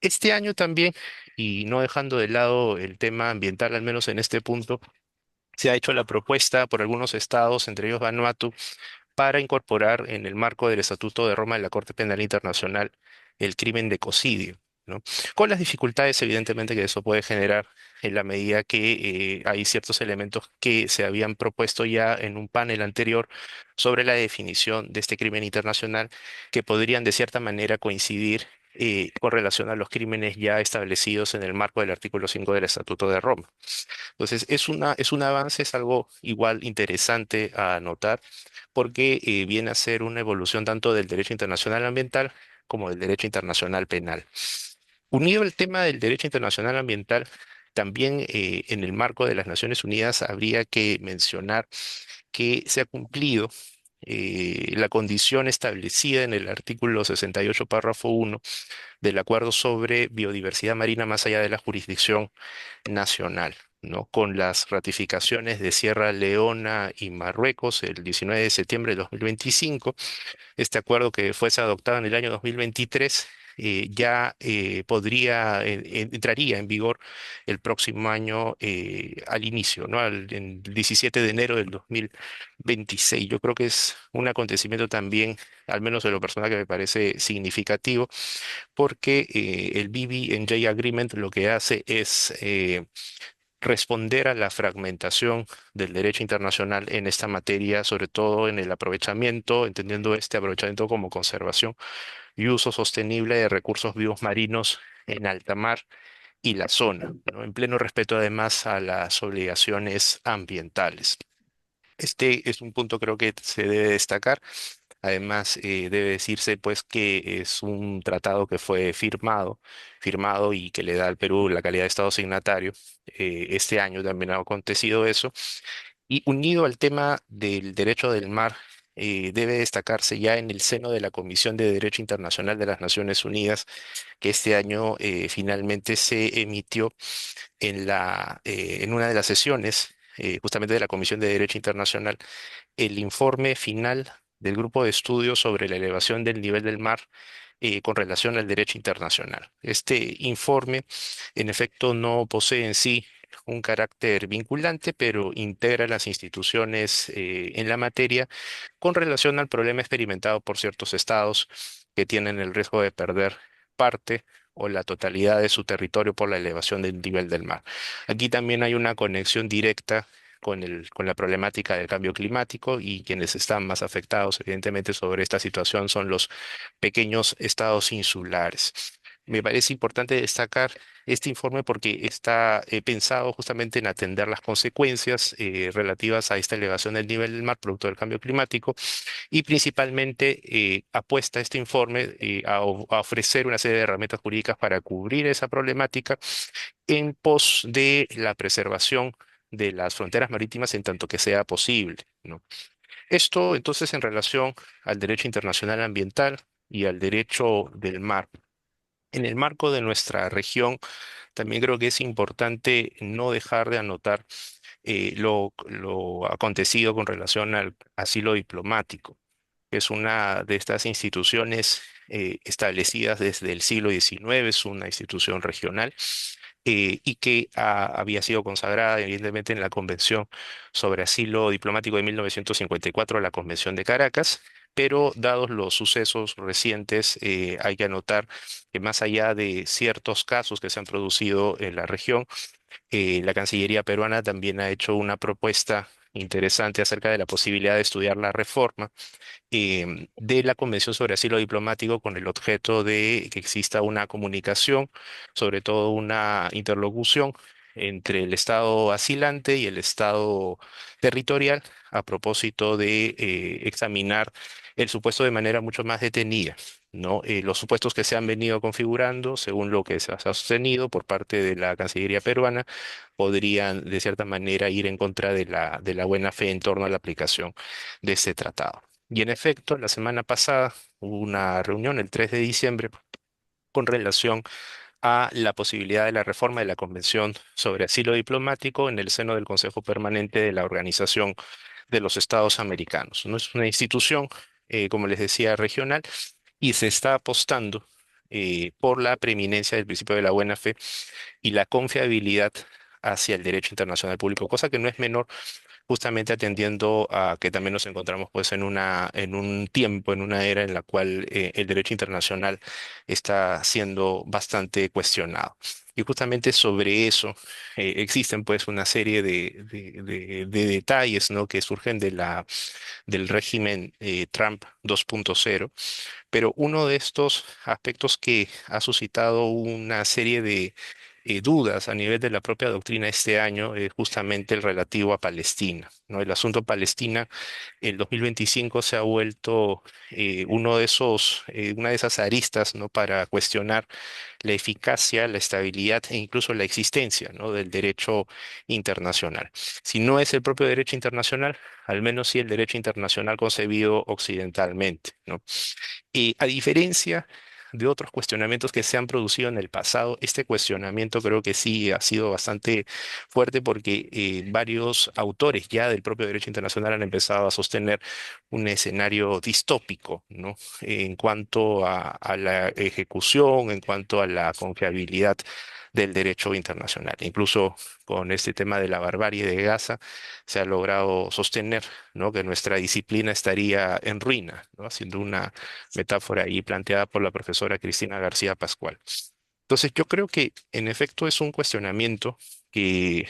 Este año también, y no dejando de lado el tema ambiental, al menos en este punto, se ha hecho la propuesta por algunos estados, entre ellos Vanuatu, para incorporar en el marco del Estatuto de Roma de la Corte Penal Internacional el crimen de ecocidio, ¿no? Con las dificultades, evidentemente, que eso puede generar en la medida que hay ciertos elementos que se habían propuesto ya en un panel anterior sobre la definición de este crimen internacional que podrían de cierta manera coincidir con relación a los crímenes ya establecidos en el marco del artículo 5 del Estatuto de Roma. Entonces, es un avance, es algo igual interesante a notar, porque viene a ser una evolución tanto del derecho internacional ambiental como del derecho internacional penal. Unido al tema del derecho internacional ambiental, también en el marco de las Naciones Unidas habría que mencionar que se ha cumplido la condición establecida en el artículo 68, párrafo 1 del Acuerdo sobre Biodiversidad Marina más allá de la jurisdicción nacional, ¿no? Con las ratificaciones de Sierra Leona y Marruecos el 19 de septiembre de 2025, este acuerdo que fuese adoptado en el año 2023 ya entraría en vigor el próximo año al inicio, ¿no? En el 17 de enero del 2026. Yo creo que es un acontecimiento también, al menos de lo personal, que me parece significativo, porque el BBNJ Agreement lo que hace es responder a la fragmentación del derecho internacional en esta materia, sobre todo en el aprovechamiento, entendiendo este aprovechamiento como conservación y uso sostenible de recursos vivos marinos en alta mar y la zona, ¿no? En pleno respeto además a las obligaciones ambientales. Este es un punto creo que se debe destacar. Además, debe decirse pues que es un tratado que fue firmado y que le da al Perú la calidad de Estado signatario. Este año también ha acontecido eso. Y unido al tema del derecho del mar, debe destacarse ya en el seno de la Comisión de Derecho Internacional de las Naciones Unidas, que este año finalmente se emitió en una de las sesiones justamente de la Comisión de Derecho Internacional el informe final del grupo de estudios sobre la elevación del nivel del mar con relación al derecho internacional. Este informe, en efecto, no posee en sí un carácter vinculante, pero integra las instituciones en la materia con relación al problema experimentado por ciertos estados que tienen el riesgo de perder parte o la totalidad de su territorio por la elevación del nivel del mar. Aquí también hay una conexión directa con la problemática del cambio climático y quienes están más afectados, evidentemente, sobre esta situación son los pequeños estados insulares. Me parece importante destacar este informe porque está pensado justamente en atender las consecuencias relativas a esta elevación del nivel del mar producto del cambio climático y principalmente apuesta este informe a ofrecer una serie de herramientas jurídicas para cubrir esa problemática en pos de la preservación de las fronteras marítimas en tanto que sea posible, ¿no? Esto entonces en relación al derecho internacional ambiental y al derecho del mar. En el marco de nuestra región, también creo que es importante no dejar de anotar lo acontecido con relación al asilo diplomático, que es una de estas instituciones establecidas desde el siglo XIX, es una institución regional y que había sido consagrada evidentemente en la Convención sobre Asilo Diplomático de 1954, la Convención de Caracas. Pero dados los sucesos recientes, hay que anotar que más allá de ciertos casos que se han producido en la región, la Cancillería peruana también ha hecho una propuesta interesante acerca de la posibilidad de estudiar la reforma de la Convención sobre Asilo Diplomático con el objeto de que exista una comunicación, sobre todo una interlocución entre el Estado asilante y el Estado territorial a propósito de examinar el supuesto de manera mucho más detenida. ¿No? Los supuestos que se han venido configurando, según lo que se ha sostenido por parte de la Cancillería peruana, podrían de cierta manera ir en contra de la buena fe en torno a la aplicación de este tratado. Y en efecto, la semana pasada hubo una reunión el 3 de diciembre con relación a la posibilidad de la reforma de la Convención sobre Asilo Diplomático en el seno del Consejo Permanente de la Organización de los Estados Americanos. No es una institución, como les decía, regional y se está apostando por la preeminencia del principio de la buena fe y la confiabilidad hacia el derecho internacional público, cosa que no es menor justamente atendiendo a que también nos encontramos pues en un tiempo, en una era en la cual el derecho internacional está siendo bastante cuestionado. Y justamente sobre eso existen pues una serie de detalles, ¿no? que surgen del régimen Trump 2.0, pero uno de estos aspectos que ha suscitado una serie de dudas a nivel de la propia doctrina este año es justamente el relativo a Palestina, ¿no? El asunto Palestina, el 2025 se ha vuelto una de esas aristas, ¿no? para cuestionar la eficacia, la estabilidad e incluso la existencia, ¿no? del derecho internacional. Si no es el propio derecho internacional, al menos sí el derecho internacional concebido occidentalmente, ¿no? Y a diferencia de otros cuestionamientos que se han producido en el pasado, este cuestionamiento creo que sí ha sido bastante fuerte porque varios autores ya del propio derecho internacional han empezado a sostener un escenario distópico, ¿no? En cuanto a la ejecución, en cuanto a la confiabilidad del derecho internacional. Incluso con este tema de la barbarie de Gaza se ha logrado sostener, ¿no? que nuestra disciplina estaría en ruina, ¿no? haciendo una metáfora ahí planteada por la profesora Cristina García Pascual. Entonces, yo creo que en efecto es un cuestionamiento que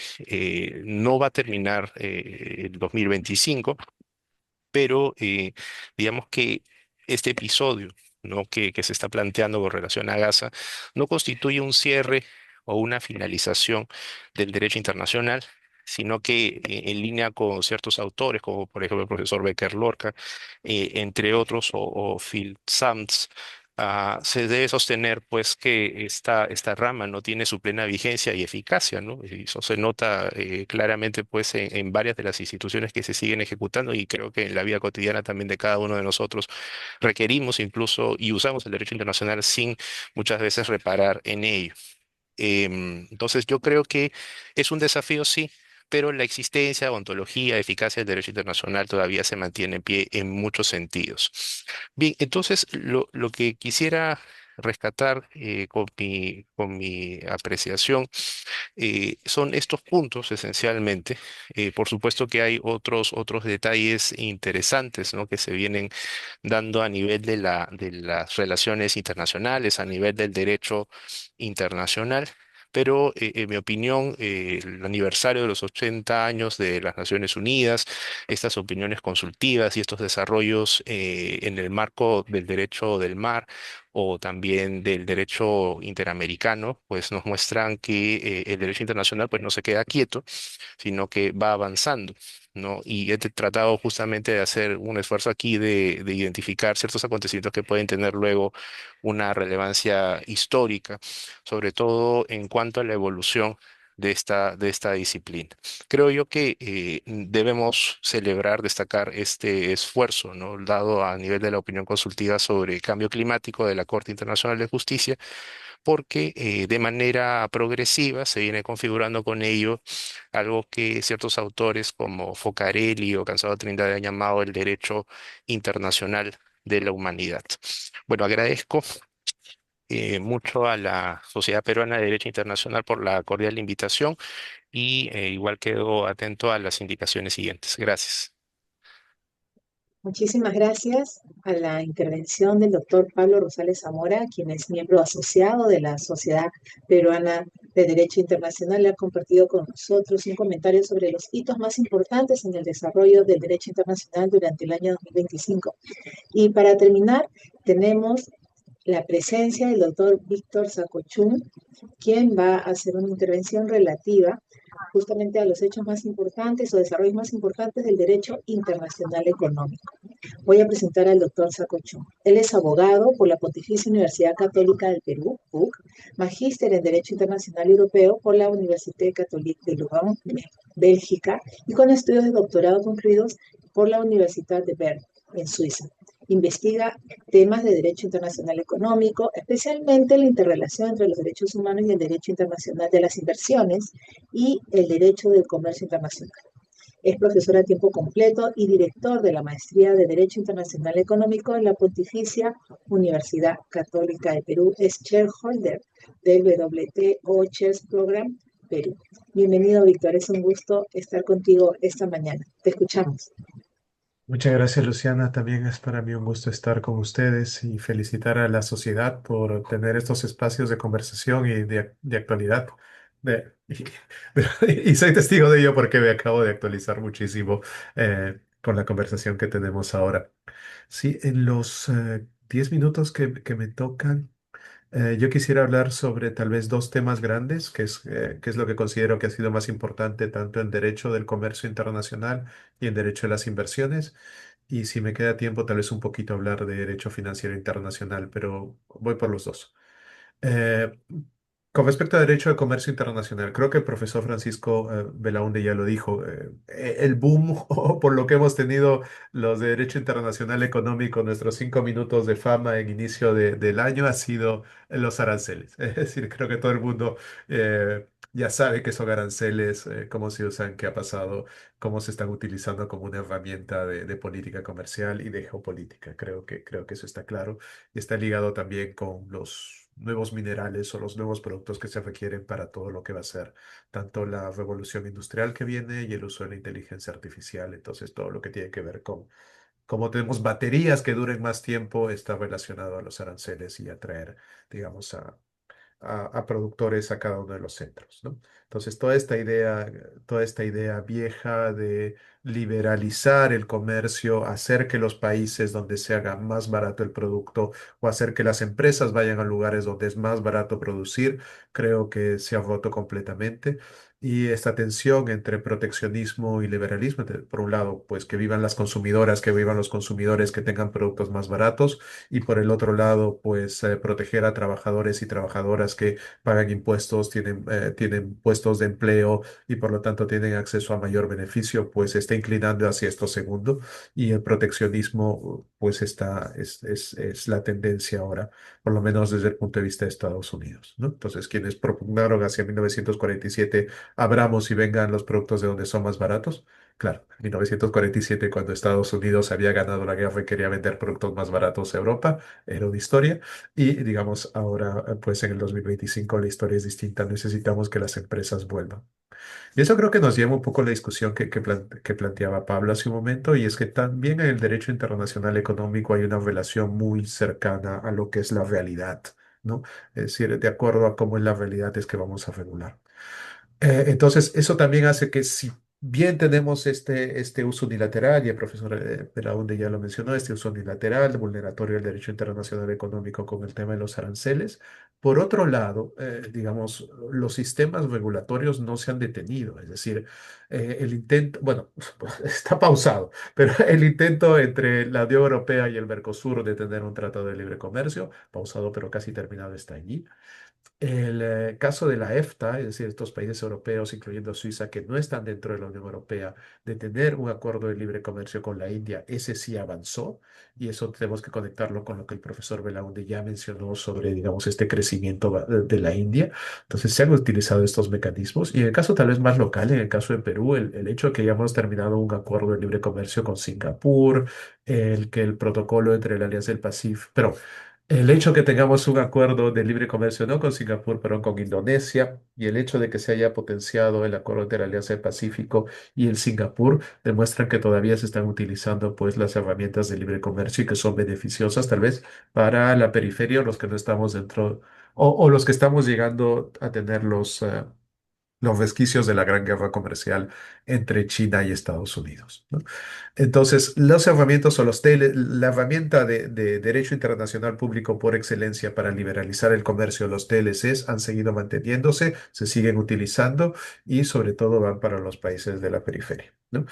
no va a terminar el 2025, pero digamos que este episodio, ¿no? que se está planteando con relación a Gaza no constituye un cierre o una finalización del derecho internacional, sino que en línea con ciertos autores, como por ejemplo el profesor Becker Lorca, entre otros, o Phil Sams, se debe sostener pues que esta rama no tiene su plena vigencia y eficacia, ¿no? Y eso se nota claramente pues en varias de las instituciones que se siguen ejecutando, y creo que en la vida cotidiana también de cada uno de nosotros requerimos incluso y usamos el derecho internacional sin muchas veces reparar en ello. Entonces yo creo que es un desafío, sí, pero la existencia, ontología, eficacia del derecho internacional todavía se mantiene en pie en muchos sentidos. Bien, entonces lo que quisiera rescatar con mi apreciación son estos puntos esencialmente. Por supuesto que hay otros detalles interesantes, ¿no?, que se vienen dando a nivel de las relaciones internacionales, a nivel del derecho internacional. Pero en mi opinión, el aniversario de los 80 años de las Naciones Unidas, estas opiniones consultivas y estos desarrollos en el marco del derecho del mar o también del derecho interamericano, pues nos muestran que el derecho internacional pues no se queda quieto, sino que va avanzando, ¿no? Y he tratado justamente de hacer un esfuerzo aquí de identificar ciertos acontecimientos que pueden tener luego una relevancia histórica, sobre todo en cuanto a la evolución de esta disciplina. Creo yo que debemos celebrar, destacar este esfuerzo, ¿no?, dado a nivel de la opinión consultiva sobre cambio climático de la Corte Internacional de Justicia, porque de manera progresiva se viene configurando con ello algo que ciertos autores como Focarelli o Cansado Trindade han llamado el derecho internacional de la humanidad. Bueno, agradezco mucho a la Sociedad Peruana de Derecho Internacional por la cordial invitación y igual quedo atento a las indicaciones siguientes. Gracias. Muchísimas gracias a la intervención del doctor Pablo Rosales Zamora, quien es miembro asociado de la Sociedad Peruana de Derecho Internacional. Le ha compartido con nosotros un comentario sobre los hitos más importantes en el desarrollo del derecho internacional durante el año 2025. Y para terminar, tenemos la presencia del doctor Víctor Sacochún, quien va a hacer una intervención relativa justamente a los hechos más importantes o desarrollos más importantes del derecho internacional económico. Voy a presentar al doctor Sacochún. Él es abogado por la Pontificia Universidad Católica del Perú, PUC, magíster en Derecho Internacional Europeo por la Université Catholique de Leuven, Bélgica, y con estudios de doctorado concluidos por la Universidad de Bern, en Suiza. Investiga temas de derecho internacional económico, especialmente la interrelación entre los derechos humanos y el derecho internacional de las inversiones y el derecho del comercio internacional. Es profesor a tiempo completo y director de la Maestría de Derecho Internacional Económico en la Pontificia Universidad Católica de Perú. Es shareholder del WTO Chairs Program Perú. Bienvenido, Víctor. Es un gusto estar contigo esta mañana. Te escuchamos. Muchas gracias, Luciana. También es para mí un gusto estar con ustedes y felicitar a la sociedad por tener estos espacios de conversación y de actualidad. De- y, y soy testigo de ello porque me acabo de actualizar muchísimo con la conversación que tenemos ahora. Sí, en los 10 minutos que me tocan. Yo quisiera hablar sobre tal vez dos temas grandes, que es lo que considero que ha sido más importante tanto en derecho del comercio internacional y en derecho de las inversiones. Y si me queda tiempo, tal vez un poquito hablar de derecho financiero internacional, pero voy por los dos. Eh, con respecto a derecho de comercio internacional, creo que el profesor Francisco Belaunde ya lo dijo. El boom, o por lo que hemos tenido los de derecho internacional económico, nuestros 5 minutos de fama en inicio del año ha sido los aranceles. Es decir, creo que todo el mundo ya sabe qué son aranceles, cómo se usan, qué ha pasado, cómo se están utilizando como una herramienta de política comercial y de geopolítica. Creo que eso está claro y está ligado también con los nuevos minerales o los nuevos productos que se requieren para todo lo que va a ser tanto la revolución industrial que viene y el uso de la inteligencia artificial. Entonces, todo lo que tiene que ver con cómo tenemos baterías que duren más tiempo está relacionado a los aranceles y atraer, digamos, a productores a cada uno de los centros, ¿no? Entonces, toda esta idea vieja de liberalizar el comercio, hacer que los países donde se haga más barato el producto o hacer que las empresas vayan a lugares donde es más barato producir, creo que se ha roto completamente. y esta tensión entre proteccionismo y liberalismo, por un lado, pues que vivan las consumidoras, que vivan los consumidores, que tengan productos más baratos, y por el otro lado, pues proteger a trabajadores y trabajadoras que pagan impuestos, tienen puestos de empleo y por lo tanto tienen acceso a mayor beneficio, pues se está inclinando hacia esto segundo, y el proteccionismo, pues es la tendencia ahora, por lo menos desde el punto de vista de Estados Unidos, ¿no? Entonces, quienes propugnaron hacia 1947 abramos y vengan los productos de donde son más baratos. Claro, en 1947, cuando Estados Unidos había ganado la guerra y quería vender productos más baratos a Europa, era una historia. Y digamos, ahora, pues en el 2025 la historia es distinta. Necesitamos que las empresas vuelvan. Y eso creo que nos lleva un poco a la discusión que planteaba Pablo hace un momento, y es que también en el derecho internacional económico hay una relación muy cercana a lo que es la realidad, ¿no? Es decir, de acuerdo a cómo es la realidad es que vamos a regular. Entonces, eso también hace que si bien tenemos este uso unilateral, y el profesor Belaunde ya lo mencionó, este uso unilateral, vulneratorio del derecho internacional económico con el tema de los aranceles, por otro lado, digamos, los sistemas regulatorios no se han detenido, es decir, el intento, bueno, está pausado, pero el intento entre la Unión Europea y el Mercosur de tener un tratado de libre comercio, pausado pero casi terminado, está allí. El caso de la EFTA, es decir, estos países europeos, incluyendo Suiza, que no están dentro de la Unión Europea, de tener un acuerdo de libre comercio con la India, ese sí avanzó, y eso tenemos que conectarlo con lo que el profesor Belaunde ya mencionó sobre, digamos, este crecimiento de la India. Entonces, se han utilizado estos mecanismos, y en el caso tal vez más local, en el caso de Perú, el hecho de que hayamos terminado un acuerdo de libre comercio con Singapur, el que el protocolo entre la Alianza del Pacífico, pero el hecho que tengamos un acuerdo de libre comercio no con Singapur, pero con Indonesia, y el hecho de que se haya potenciado el acuerdo entre la Alianza del Pacífico y el Singapur, demuestran que todavía se están utilizando pues las herramientas de libre comercio y que son beneficiosas tal vez para la periferia o los que no estamos dentro, o los que estamos llegando a tener los resquicios de la gran guerra comercial entre China y Estados Unidos, ¿no? Entonces, las herramientas o la herramienta de derecho internacional público por excelencia para liberalizar el comercio, los TLCs, han seguido manteniéndose, se siguen utilizando y sobre todo van para los países de la periferia, ¿no?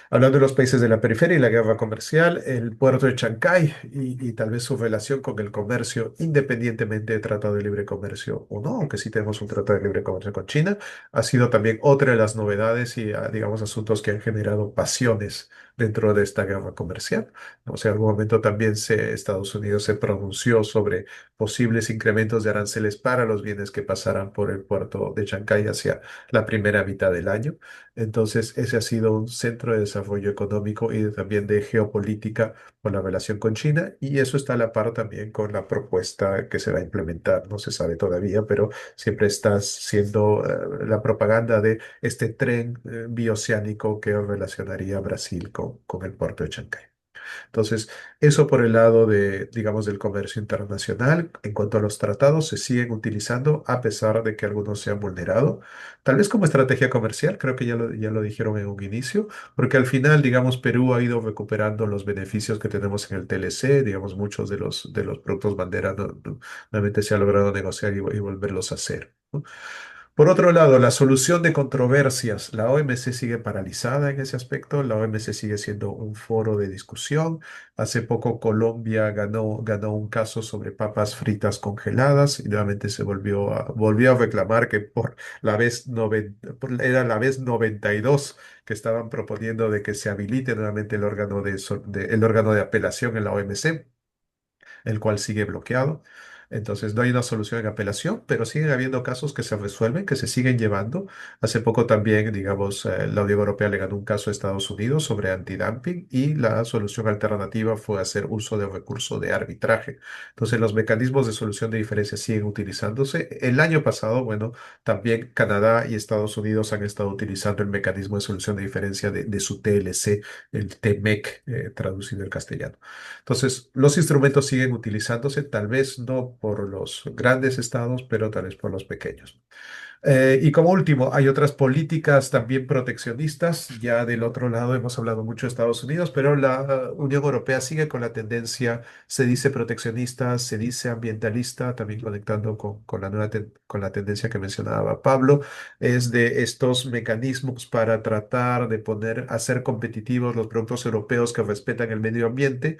Hablando de los países de la periferia y la guerra comercial, el puerto de Chancay y tal vez su relación con el comercio, independientemente de tratado de libre comercio o no, aunque sí tenemos un tratado de libre comercio con China, ha sido también otra de las novedades y, digamos, asuntos que han generado pasiones dentro de esta guerra comercial. O sea, en algún momento también Estados Unidos se pronunció sobre posibles incrementos de aranceles para los bienes que pasaran por el puerto de Chancay hacia la primera mitad del año. Entonces, ese ha sido un centro de desarrollo económico y también de geopolítica por la relación con China, y eso está a la par también con la propuesta que se va a implementar. No se sabe todavía, pero siempre está siendo la propaganda de este tren bioceánico que relacionaría a Brasil con el puerto de Chancay. Entonces, eso por el lado de, digamos, del comercio internacional. En cuanto a los tratados, se siguen utilizando a pesar de que algunos se han vulnerado. Tal vez como estrategia comercial, creo que ya lo dijeron en un inicio, porque al final, digamos, Perú ha ido recuperando los beneficios que tenemos en el TLC, digamos, muchos de los productos bandera nuevamente se ha logrado negociar y volverlos a hacer, ¿no? Por otro lado, la solución de controversias. La OMC sigue paralizada en ese aspecto. La OMC sigue siendo un foro de discusión. Hace poco Colombia ganó un caso sobre papas fritas congeladas y nuevamente volvió a reclamar que era la vez 92 que estaban proponiendo de que se habilite nuevamente el órgano de apelación en la OMC, el cual sigue bloqueado. Entonces, no hay una solución en apelación, pero siguen habiendo casos que se resuelven, que se siguen llevando. Hace poco también, digamos, la Unión Europea le ganó un caso a Estados Unidos sobre antidumping, y la solución alternativa fue hacer uso del recurso de arbitraje. Entonces, los mecanismos de solución de diferencias siguen utilizándose. El año pasado, bueno, también Canadá y Estados Unidos han estado utilizando el mecanismo de solución de diferencia de su TLC, el TMEC, traducido al castellano. Entonces, los instrumentos siguen utilizándose, tal vez no por los grandes estados, pero tal vez por los pequeños. Y como último, hay otras políticas también proteccionistas. Ya del otro lado hemos hablado mucho de Estados Unidos, pero la Unión Europea sigue con la tendencia, se dice proteccionista, se dice ambientalista, también conectando con la con la tendencia que mencionaba Pablo, es de estos mecanismos para tratar de hacer competitivos los productos europeos que respetan el medio ambiente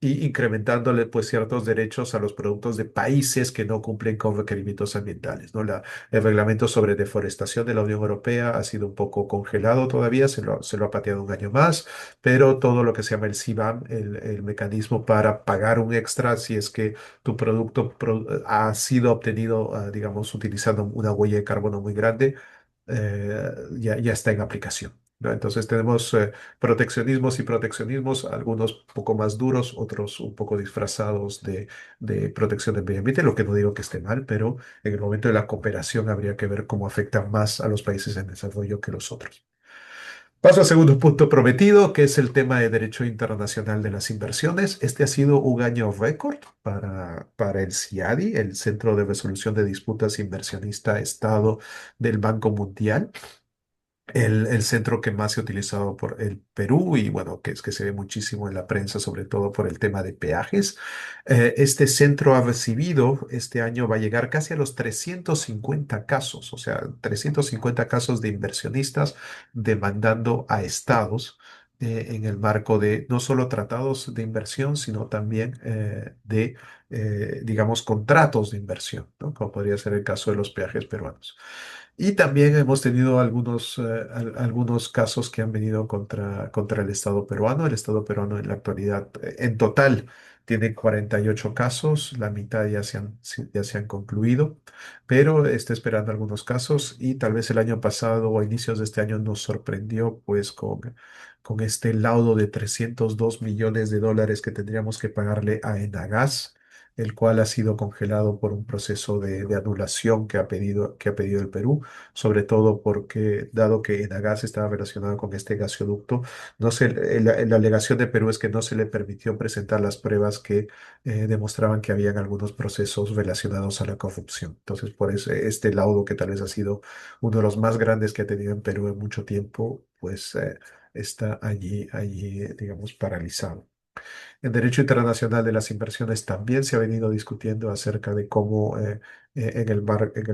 y incrementándole pues ciertos derechos a los productos de países que no cumplen con requerimientos ambientales, ¿no? El reglamento sobre deforestación de la Unión Europea ha sido un poco congelado todavía, se lo ha pateado un año más, pero todo lo que se llama el CBAM, el mecanismo para pagar un extra si es que tu producto ha sido obtenido, digamos, utilizando una huella de carbono muy grande, ya está en aplicación, ¿no? Entonces tenemos proteccionismos y proteccionismos, algunos un poco más duros, otros un poco disfrazados de protección del medio ambiente, lo que no digo que esté mal, pero en el momento de la cooperación habría que ver cómo afecta más a los países en desarrollo que los otros. Paso al segundo punto prometido, que es el tema de derecho internacional de las inversiones. Este ha sido un año récord para el CIADI, el Centro de Resolución de Disputas Inversionista-Estado del Banco Mundial. El centro que más se ha utilizado por el Perú y bueno, que es que se ve muchísimo en la prensa, sobre todo por el tema de peajes. Este centro ha recibido, este año va a llegar casi a los 350 casos, o sea, 350 casos de inversionistas demandando a estados en el marco de no solo tratados de inversión, sino también digamos, contratos de inversión, ¿no? Como podría ser el caso de los peajes peruanos. Y también hemos tenido algunos casos que han venido contra el Estado peruano. El Estado peruano en la actualidad, en total, tiene 48 casos, la mitad ya se han concluido, pero está esperando algunos casos y tal vez el año pasado o a inicios de este año nos sorprendió pues con este laudo de 302 millones de dólares que tendríamos que pagarle a Enagas, el cual ha sido congelado por un proceso de anulación que ha pedido el Perú, sobre todo porque, dado que Enagas estaba relacionado con este gasoducto, no se, la alegación de Perú es que no se le permitió presentar las pruebas que demostraban que habían algunos procesos relacionados a la corrupción. Entonces, por eso este laudo, que tal vez ha sido uno de los más grandes que ha tenido en Perú en mucho tiempo, pues está allí, digamos, paralizado. En derecho internacional de las inversiones también se ha venido discutiendo acerca de cómo en el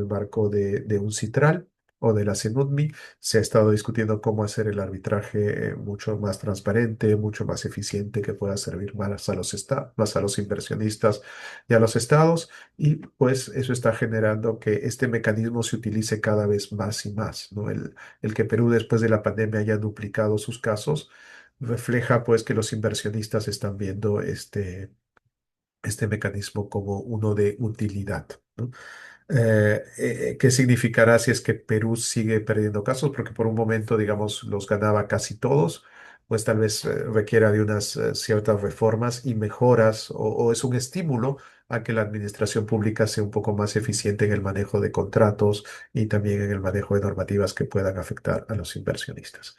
marco de un citral o de la CENUDMI se ha estado discutiendo cómo hacer el arbitraje mucho más transparente, mucho más eficiente, que pueda servir más a los inversionistas y a los estados. Y pues eso está generando que este mecanismo se utilice cada vez más y más, ¿no? El que Perú después de la pandemia haya duplicado sus casos refleja pues que los inversionistas están viendo este mecanismo como uno de utilidad, ¿no? ¿Qué significará si es que Perú sigue perdiendo casos? Porque por un momento, digamos, los ganaba casi todos, pues tal vez requiera de unas ciertas reformas y mejoras o es un estímulo a que la administración pública sea un poco más eficiente en el manejo de contratos y también en el manejo de normativas que puedan afectar a los inversionistas.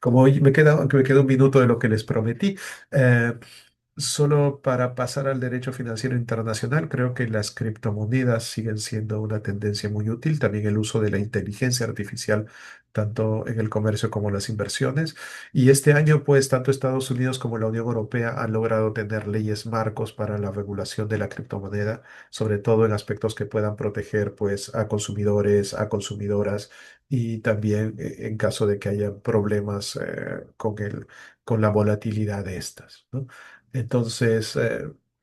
Como hoy me queda un minuto de lo que les prometí, eh, solo para pasar al derecho financiero internacional, creo que las criptomonedas siguen siendo una tendencia muy útil. También el uso de la inteligencia artificial, tanto en el comercio como en las inversiones. Y este año, pues, tanto Estados Unidos como la Unión Europea han logrado tener leyes marcos para la regulación de la criptomoneda, sobre todo en aspectos que puedan proteger, pues, a consumidores, a consumidoras y también en caso de que haya problemas con la volatilidad de estas, ¿no? Entonces,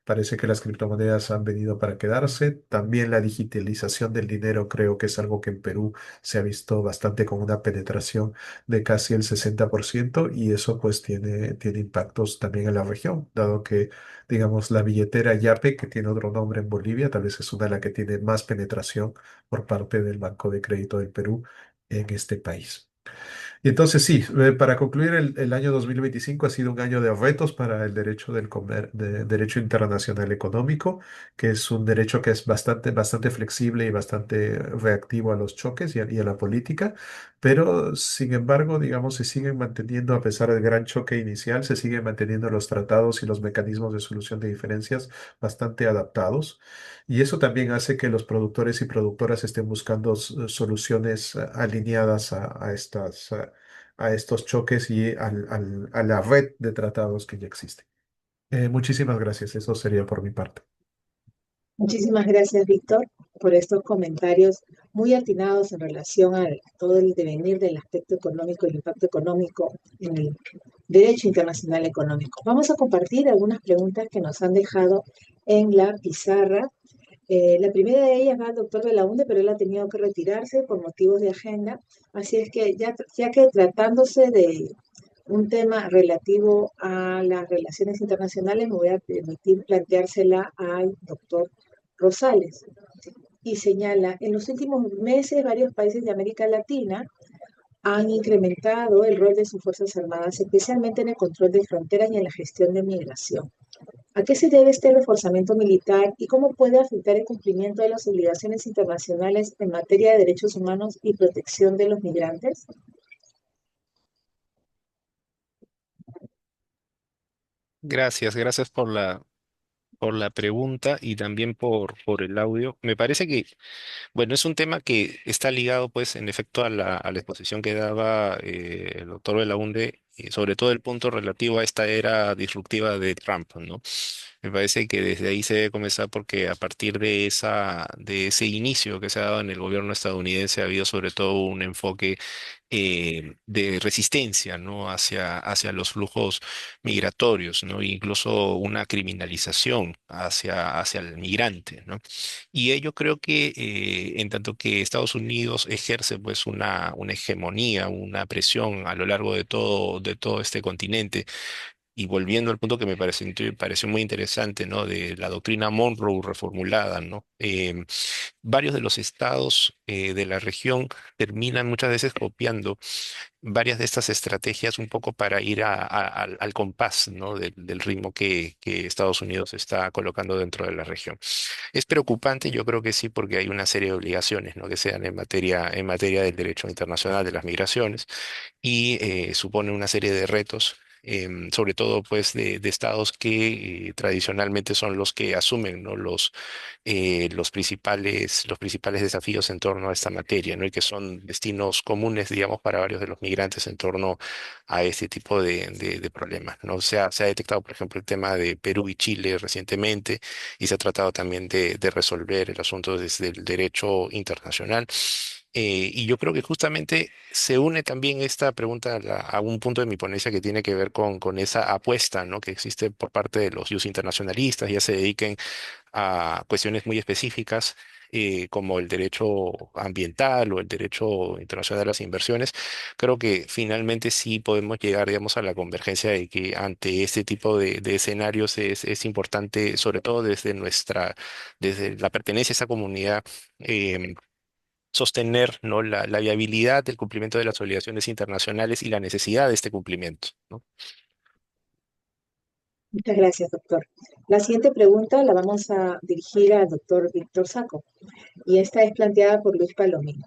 parece que las criptomonedas han venido para quedarse. También la digitalización del dinero creo que es algo que en Perú se ha visto bastante con una penetración de casi el 60% y eso pues tiene impactos también en la región, dado que, digamos, la billetera Yape, que tiene otro nombre en Bolivia, tal vez es una de las que tiene más penetración por parte del Banco de Crédito del Perú en este país. Y entonces sí, para concluir, el año 2025 ha sido un año de retos para el derecho derecho internacional económico, que es un derecho que es bastante flexible y bastante reactivo a los choques y a la política, pero sin embargo, digamos, se siguen manteniendo, a pesar del gran choque inicial, se siguen manteniendo los tratados y los mecanismos de solución de diferencias bastante adaptados. Y eso también hace que los productores y productoras estén buscando soluciones alineadas a estos choques y a la red de tratados que ya existe. Muchísimas gracias. Eso sería por mi parte. Muchísimas gracias, Víctor, por estos comentarios muy atinados en relación a todo el devenir del aspecto económico y el impacto económico en el derecho internacional económico. Vamos a compartir algunas preguntas que nos han dejado en la pizarra. La primera de ellas va al doctor Belaunde, pero él ha tenido que retirarse por motivos de agenda. Así es que ya que tratándose de un tema relativo a las relaciones internacionales, me voy a permitir planteársela al doctor Rosales. Y señala, en los últimos meses varios países de América Latina han incrementado el rol de sus Fuerzas Armadas, especialmente en el control de fronteras y en la gestión de migración. ¿A qué se debe este reforzamiento militar y cómo puede afectar el cumplimiento de las obligaciones internacionales en materia de derechos humanos y protección de los migrantes? Gracias por la pregunta y también por el audio. Me parece que, bueno, es un tema que está ligado, pues, en efecto, a la exposición que daba el doctor Belaunde, y sobre todo el punto relativo a esta era disruptiva de Trump, ¿no? Me parece que desde ahí se debe comenzar porque a partir de ese inicio que se ha dado en el gobierno estadounidense ha habido sobre todo un enfoque de resistencia, ¿no? Hacia los flujos migratorios, ¿no? E incluso una criminalización hacia el migrante, ¿no? Y ello creo que en tanto que Estados Unidos ejerce pues una hegemonía, una presión a lo largo de todo este continente, y volviendo al punto que pareció muy interesante, ¿no? De la doctrina Monroe reformulada, ¿no? Varios de los estados de la región terminan muchas veces copiando varias de estas estrategias un poco para ir al compás, ¿no? Del ritmo que Estados Unidos está colocando dentro de la región. Es preocupante, yo creo que sí, porque hay una serie de obligaciones, ¿no? Que se dan en materia del derecho internacional de las migraciones y supone una serie de retos. Sobre todo pues de estados que tradicionalmente son los que asumen, ¿no? Los principales desafíos en torno a esta materia, ¿no? Y que son destinos comunes, digamos, para varios de los migrantes en torno a este tipo de problemas, ¿no? Se ha detectado, por ejemplo, el tema de Perú y Chile recientemente y se ha tratado también de resolver el asunto desde el derecho internacional. Y yo creo que justamente se une también esta pregunta a un punto de mi ponencia que tiene que ver con esa apuesta, ¿no? Que existe por parte de los internacionalistas, ya se dediquen a cuestiones muy específicas, como el derecho ambiental o el derecho internacional de las inversiones. Creo que finalmente sí podemos llegar, digamos, a la convergencia de que ante este tipo de escenarios es importante, sobre todo desde la pertenencia a esa comunidad, sostener, ¿no? La viabilidad del cumplimiento de las obligaciones internacionales y la necesidad de este cumplimiento, ¿no? Muchas gracias, doctor. La siguiente pregunta la vamos a dirigir al doctor Víctor Saco y esta es planteada por Luis Palomino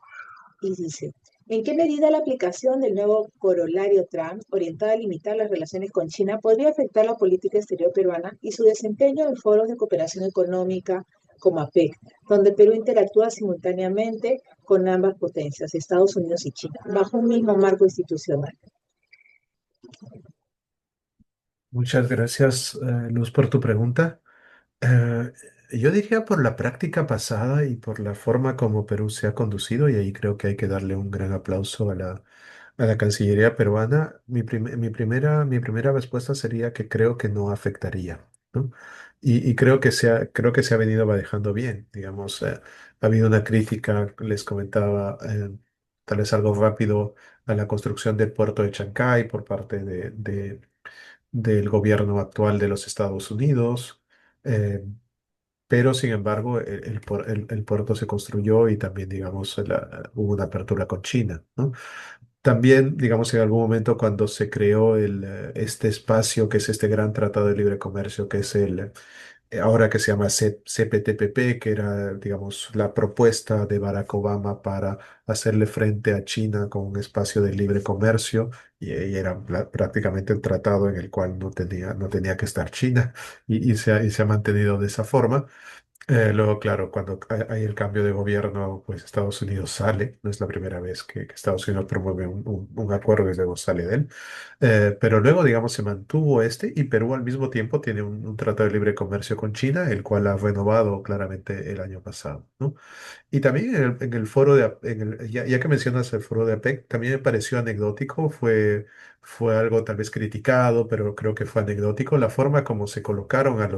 y dice, ¿en qué medida la aplicación del nuevo corolario Trump, orientada a limitar las relaciones con China, podría afectar la política exterior peruana y su desempeño en foros de cooperación económica como APEC, donde Perú interactúa simultáneamente con ambas potencias, Estados Unidos y China, bajo un mismo marco institucional? Muchas gracias, Luz, por tu pregunta. Eh, yo diría por la práctica pasada y por la forma como Perú se ha conducido, y ahí creo que hay que darle un gran aplauso a la Cancillería peruana. Mi primera respuesta sería que creo que no afectaría, ¿no? Y creo que se ha venido manejando bien. Digamos, ha habido una crítica, les comentaba, tal vez algo rápido, a la construcción del puerto de Chancay por parte del gobierno actual de los Estados Unidos. eh, pero sin embargo, el puerto se construyó y también, digamos, hubo una apertura con China, ¿no? También, digamos, en algún momento cuando se creó este espacio, que es este gran tratado de libre comercio, que es ahora que se llama CPTPP, que era, digamos, la propuesta de Barack Obama para hacerle frente a China con un espacio de libre comercio, y era prácticamente el tratado en el cual no tenía que estar China, y se ha mantenido de esa forma. Luego, claro, cuando hay el cambio de gobierno, pues Estados Unidos sale. No es la primera vez que Estados Unidos promueve un acuerdo y luego sale de él. Pero luego, digamos, se mantuvo y Perú al mismo tiempo tiene un tratado de libre comercio con China, el cual ha renovado claramente el año pasado, ¿no? Y también en el foro ya que mencionas el foro de APEC, también me pareció anecdótico, fue algo tal vez criticado, pero creo que fue anecdótico la forma como se colocaron a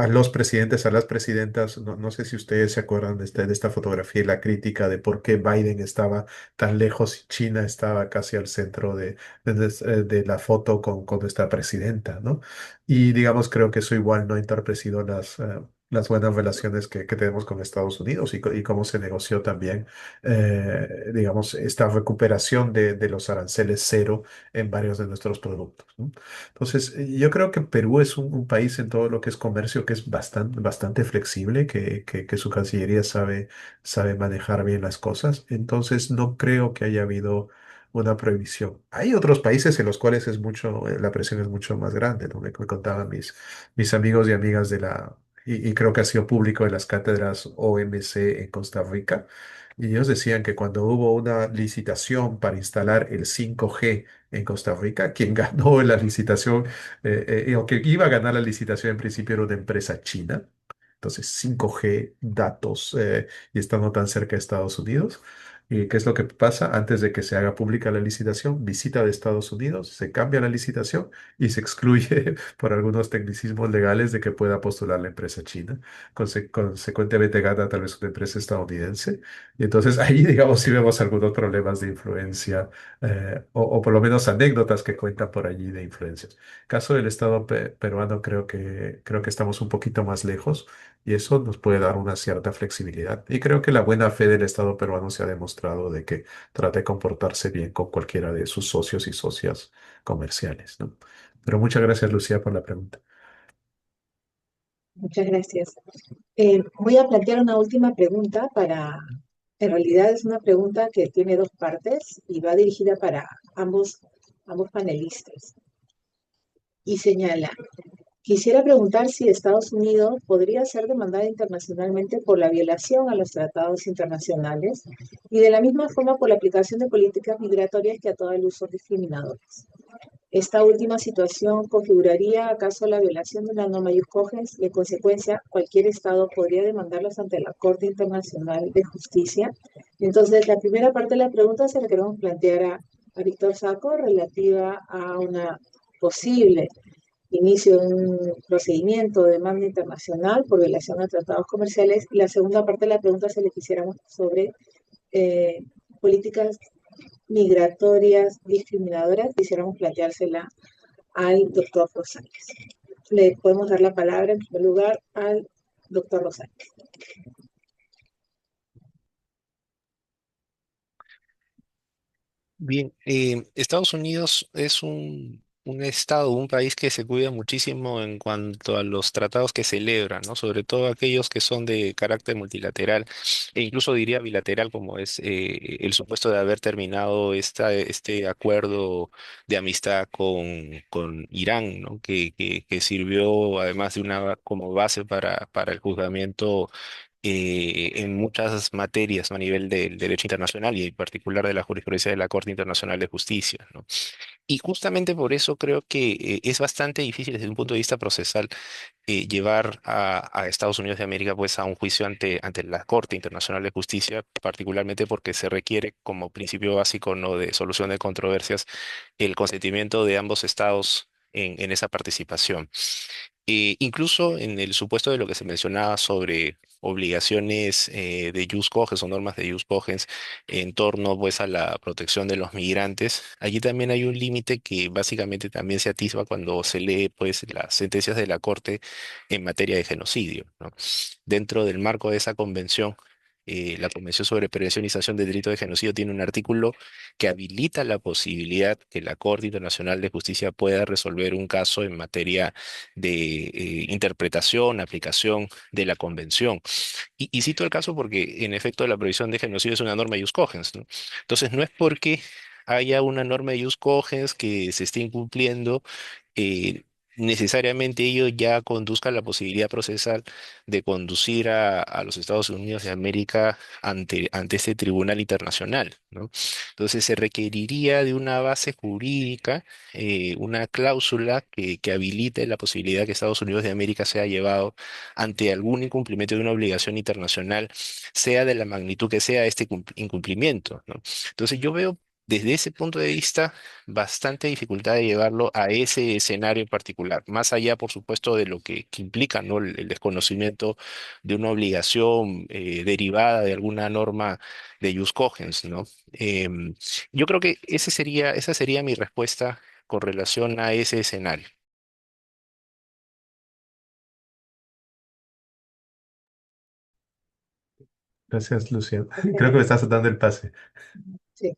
los presidentes, a las presidentas. No sé si ustedes se acuerdan de esta fotografía y la crítica de por qué Biden estaba tan lejos y China estaba casi al centro de la foto con nuestra presidenta, ¿no? Y digamos, creo que eso igual no ha entorpecido las buenas relaciones que tenemos con Estados Unidos, y cómo se negoció también, digamos, esta recuperación de los aranceles cero en varios de nuestros productos, ¿no? Entonces, yo creo que Perú es un país en todo lo que es comercio que es bastante, bastante flexible, que su Cancillería sabe manejar bien las cosas. Entonces, no creo que haya habido una prohibición. Hay otros países en los cuales la presión es mucho más grande, ¿no? Me contaban mis amigos y amigas y creo que ha sido público de las cátedras OMC en Costa Rica. Y ellos decían que cuando hubo una licitación para instalar el 5G en Costa Rica, quien ganó la licitación, o que iba a ganar la licitación en principio era una empresa china. Entonces, 5G, datos, y estando tan cerca de Estados Unidos. ¿Y qué es lo que pasa? Antes de que se haga pública la licitación, visita de Estados Unidos, se cambia la licitación y se excluye por algunos tecnicismos legales de que pueda postular la empresa china. Consecuentemente gana tal vez una empresa estadounidense. Y entonces ahí, digamos, sí vemos algunos problemas de influencia, o por lo menos anécdotas que cuentan por allí de influencias. Caso del Estado peruano, creo que estamos un poquito más lejos, y eso nos puede dar una cierta flexibilidad. Y creo que la buena fe del Estado peruano se ha demostrado de que trata de comportarse bien con cualquiera de sus socios y socias comerciales, ¿no? Pero muchas gracias, Lucía, por la pregunta. Muchas gracias. Voy a plantear una última pregunta en realidad es una pregunta que tiene dos partes y va dirigida para ambos panelistas. Y señala, quisiera preguntar si Estados Unidos podría ser demandada internacionalmente por la violación a los tratados internacionales y de la misma forma por la aplicación de políticas migratorias que a toda luz son discriminadoras. Esta última situación configuraría acaso la violación de la norma ius cogens y en consecuencia cualquier Estado podría demandarlos ante la Corte Internacional de Justicia. Entonces, la primera parte de la pregunta se la queremos plantear a Víctor Saco relativa a una posible inicio de un procedimiento de demanda internacional por violación de tratados comerciales. Y la segunda parte de la pregunta se le quisiéramos sobre eh, políticas migratorias discriminadoras, quisiéramos planteársela al doctor Rosales. Le podemos dar la palabra en primer lugar al doctor Rosales. Bien, Estados Unidos es un estado, un país que se cuida muchísimo en cuanto a los tratados que celebra, ¿no? Sobre todo aquellos que son de carácter multilateral e incluso diría bilateral, como es el supuesto de haber terminado este acuerdo de amistad con Irán, ¿no? Que sirvió además de una como base para el juzgamiento en muchas materias a nivel del derecho internacional y en particular de la jurisprudencia de la Corte Internacional de Justicia, ¿no? Y justamente por eso creo que es bastante difícil desde un punto de vista procesal llevar a Estados Unidos de América pues a un juicio ante la Corte Internacional de Justicia, particularmente porque se requiere como principio básico, ¿no?, de solución de controversias el consentimiento de ambos estados en esa participación. Incluso en el supuesto de lo que se mencionaba sobre obligaciones de jus cogens o normas de jus cogens en torno pues a la protección de los migrantes, allí también hay un límite que básicamente también se atisba cuando se lee pues las sentencias de la Corte en materia de genocidio, ¿no? Dentro del marco de esa convención, la Convención sobre Prevención y Sanción del Delito de Genocidio tiene un artículo que habilita la posibilidad que la Corte Internacional de Justicia pueda resolver un caso en materia de interpretación, aplicación de la Convención. Y cito el caso porque, en efecto, la prohibición de genocidio es una norma ius cogens, ¿no? Entonces, no es porque haya una norma ius cogens que se esté incumpliendo, eh, necesariamente ello ya conduzca a la posibilidad procesal de conducir a los Estados Unidos de América ante este tribunal internacional, ¿no? Entonces, se requeriría de una base jurídica, una cláusula que habilite la posibilidad que Estados Unidos de América sea llevado ante algún incumplimiento de una obligación internacional, sea de la magnitud que sea este incumplimiento, ¿no? Entonces yo veo desde ese punto de vista bastante dificultad de llevarlo a ese escenario en particular, más allá, por supuesto, de lo que implica, ¿no? El desconocimiento de una obligación derivada de alguna norma de jus cogens, ¿no? Em, yo creo que esa sería mi respuesta con relación a ese escenario. Gracias, Luciana. Creo que me Excelente. estás dando el pase. Sí.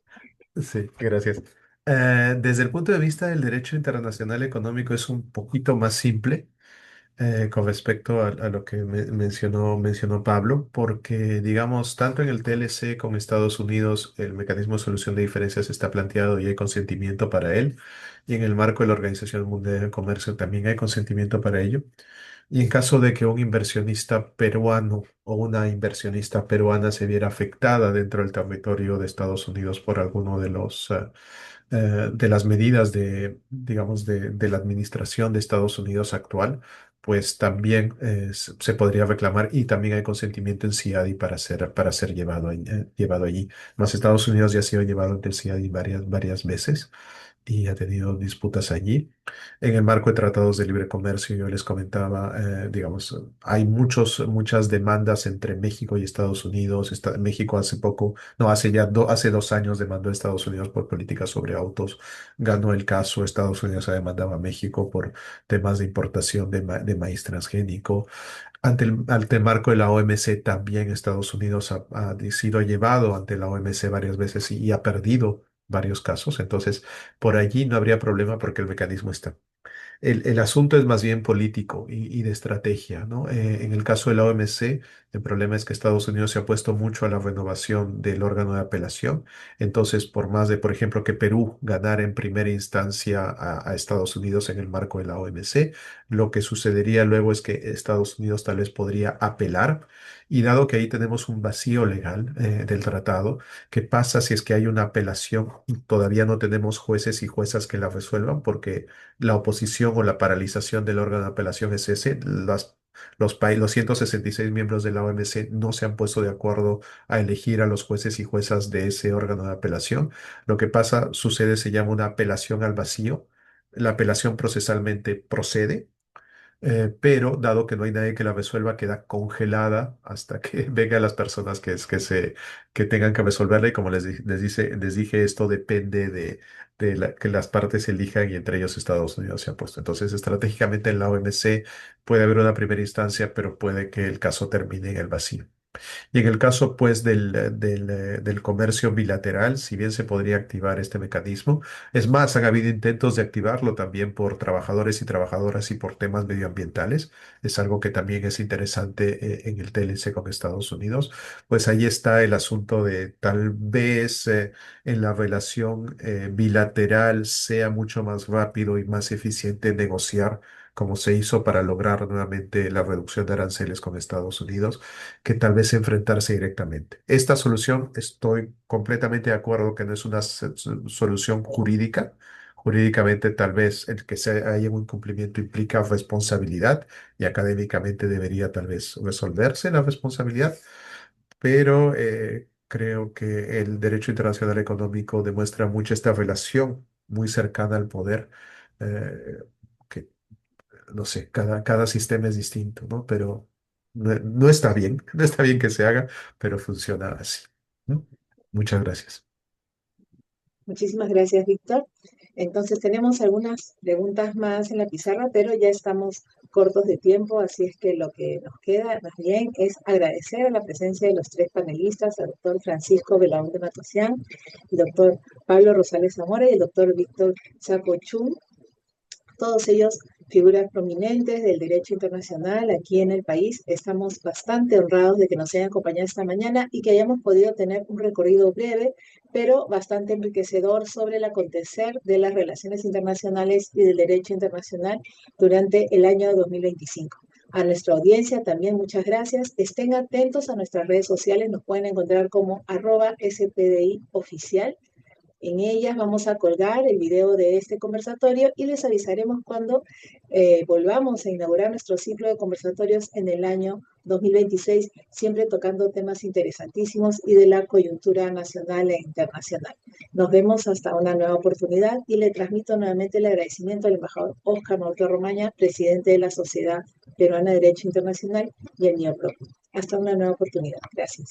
Sí, gracias. Desde el punto de vista del derecho internacional económico es un poquito más simple con respecto a lo que mencionó Pablo, porque digamos, tanto en el TLC con Estados Unidos el mecanismo de solución de diferencias está planteado y hay consentimiento para él, y en el marco de la Organización Mundial del Comercio también hay consentimiento para ello. Y en caso de que un inversionista peruano o una inversionista peruana se viera afectada dentro del territorio de Estados Unidos por alguno de las medidas digamos, de la administración de Estados Unidos actual, pues también se podría reclamar y también hay consentimiento en CIADI para ser llevado allí. Más Estados Unidos ya ha sido llevado ante el CIADI varias veces y ha tenido disputas allí. En el marco de tratados de libre comercio, yo les comentaba, digamos, hay muchas demandas entre México y Estados Unidos. México hace poco, no, hace 2 años demandó a Estados Unidos por políticas sobre autos, ganó el caso. Estados Unidos ha demandado a México por temas de importación de maíz transgénico. Ante el marco de la OMC, también Estados Unidos ha sido llevado ante la OMC varias veces y ha perdido varios casos. Entonces, por allí no habría problema porque el mecanismo está. El asunto es más bien político y de estrategia, ¿no? En el caso de la OMC, el problema es que Estados Unidos se ha puesto mucho a la renovación del órgano de apelación. Entonces, por más de, por ejemplo, que Perú ganara en primera instancia a Estados Unidos en el marco de la OMC, lo que sucedería luego es que Estados Unidos tal vez podría apelar. Y dado que ahí tenemos un vacío legal del tratado, ¿qué pasa si es que hay una apelación y todavía no tenemos jueces y juezas que la resuelvan? Porque la oposición o la paralización del órgano de apelación es ese. Los 166 miembros de la OMC no se han puesto de acuerdo a elegir a los jueces y juezas de ese órgano de apelación. Lo que sucede, se llama una apelación al vacío. La apelación procesalmente procede, pero dado que no hay nadie que la resuelva, queda congelada hasta que vengan las personas que tengan que resolverla. Y como les dije, esto depende de que las partes elijan y entre ellos Estados Unidos se ha puesto. Entonces, estratégicamente en la OMC puede haber una primera instancia, pero puede que el caso termine en el vacío. Y en el caso, pues, del comercio bilateral, si bien se podría activar este mecanismo, es más, han habido intentos de activarlo también por trabajadores y trabajadoras y por temas medioambientales. Es algo que también es interesante en el TLC con Estados Unidos. Pues ahí está el asunto de tal vez en la relación bilateral sea mucho más rápido y más eficiente negociar como se hizo para lograr nuevamente la reducción de aranceles con Estados Unidos, que tal vez enfrentarse directamente. Esta solución, estoy completamente de acuerdo que no es una solución jurídica. Jurídicamente, tal vez el que haya un incumplimiento implica responsabilidad y académicamente debería tal vez resolverse la responsabilidad, pero creo que el derecho internacional económico demuestra mucho esta relación muy cercana al poder, eh, que no sé, cada sistema es distinto, ¿no? Pero no está bien, no está bien que se haga, pero funciona así, ¿no? Muchas gracias. Muchísimas gracias, Víctor. Entonces tenemos algunas preguntas más en la pizarra, pero ya estamos cortos de tiempo, así es que lo que nos queda más bien es agradecer a la presencia de los tres panelistas, al doctor Francisco Belaúnde Matosian, el doctor Pablo Rosales Zamora y el doctor Víctor Sacochú, todos ellos figuras prominentes del derecho internacional aquí en el país. Estamos bastante honrados de que nos hayan acompañado esta mañana y que hayamos podido tener un recorrido breve, pero bastante enriquecedor sobre el acontecer de las relaciones internacionales y del derecho internacional durante el año 2025. A nuestra audiencia también muchas gracias. Estén atentos a nuestras redes sociales, nos pueden encontrar como @SPDI-oficial. En ellas vamos a colgar el video de este conversatorio y les avisaremos cuando volvamos a inaugurar nuestro ciclo de conversatorios en el año 2026, siempre tocando temas interesantísimos y de la coyuntura nacional e internacional. Nos vemos hasta una nueva oportunidad y le transmito nuevamente el agradecimiento al embajador Óscar Norte Romaña, presidente de la Sociedad Peruana de Derecho Internacional, y el mío propio. Hasta una nueva oportunidad. Gracias.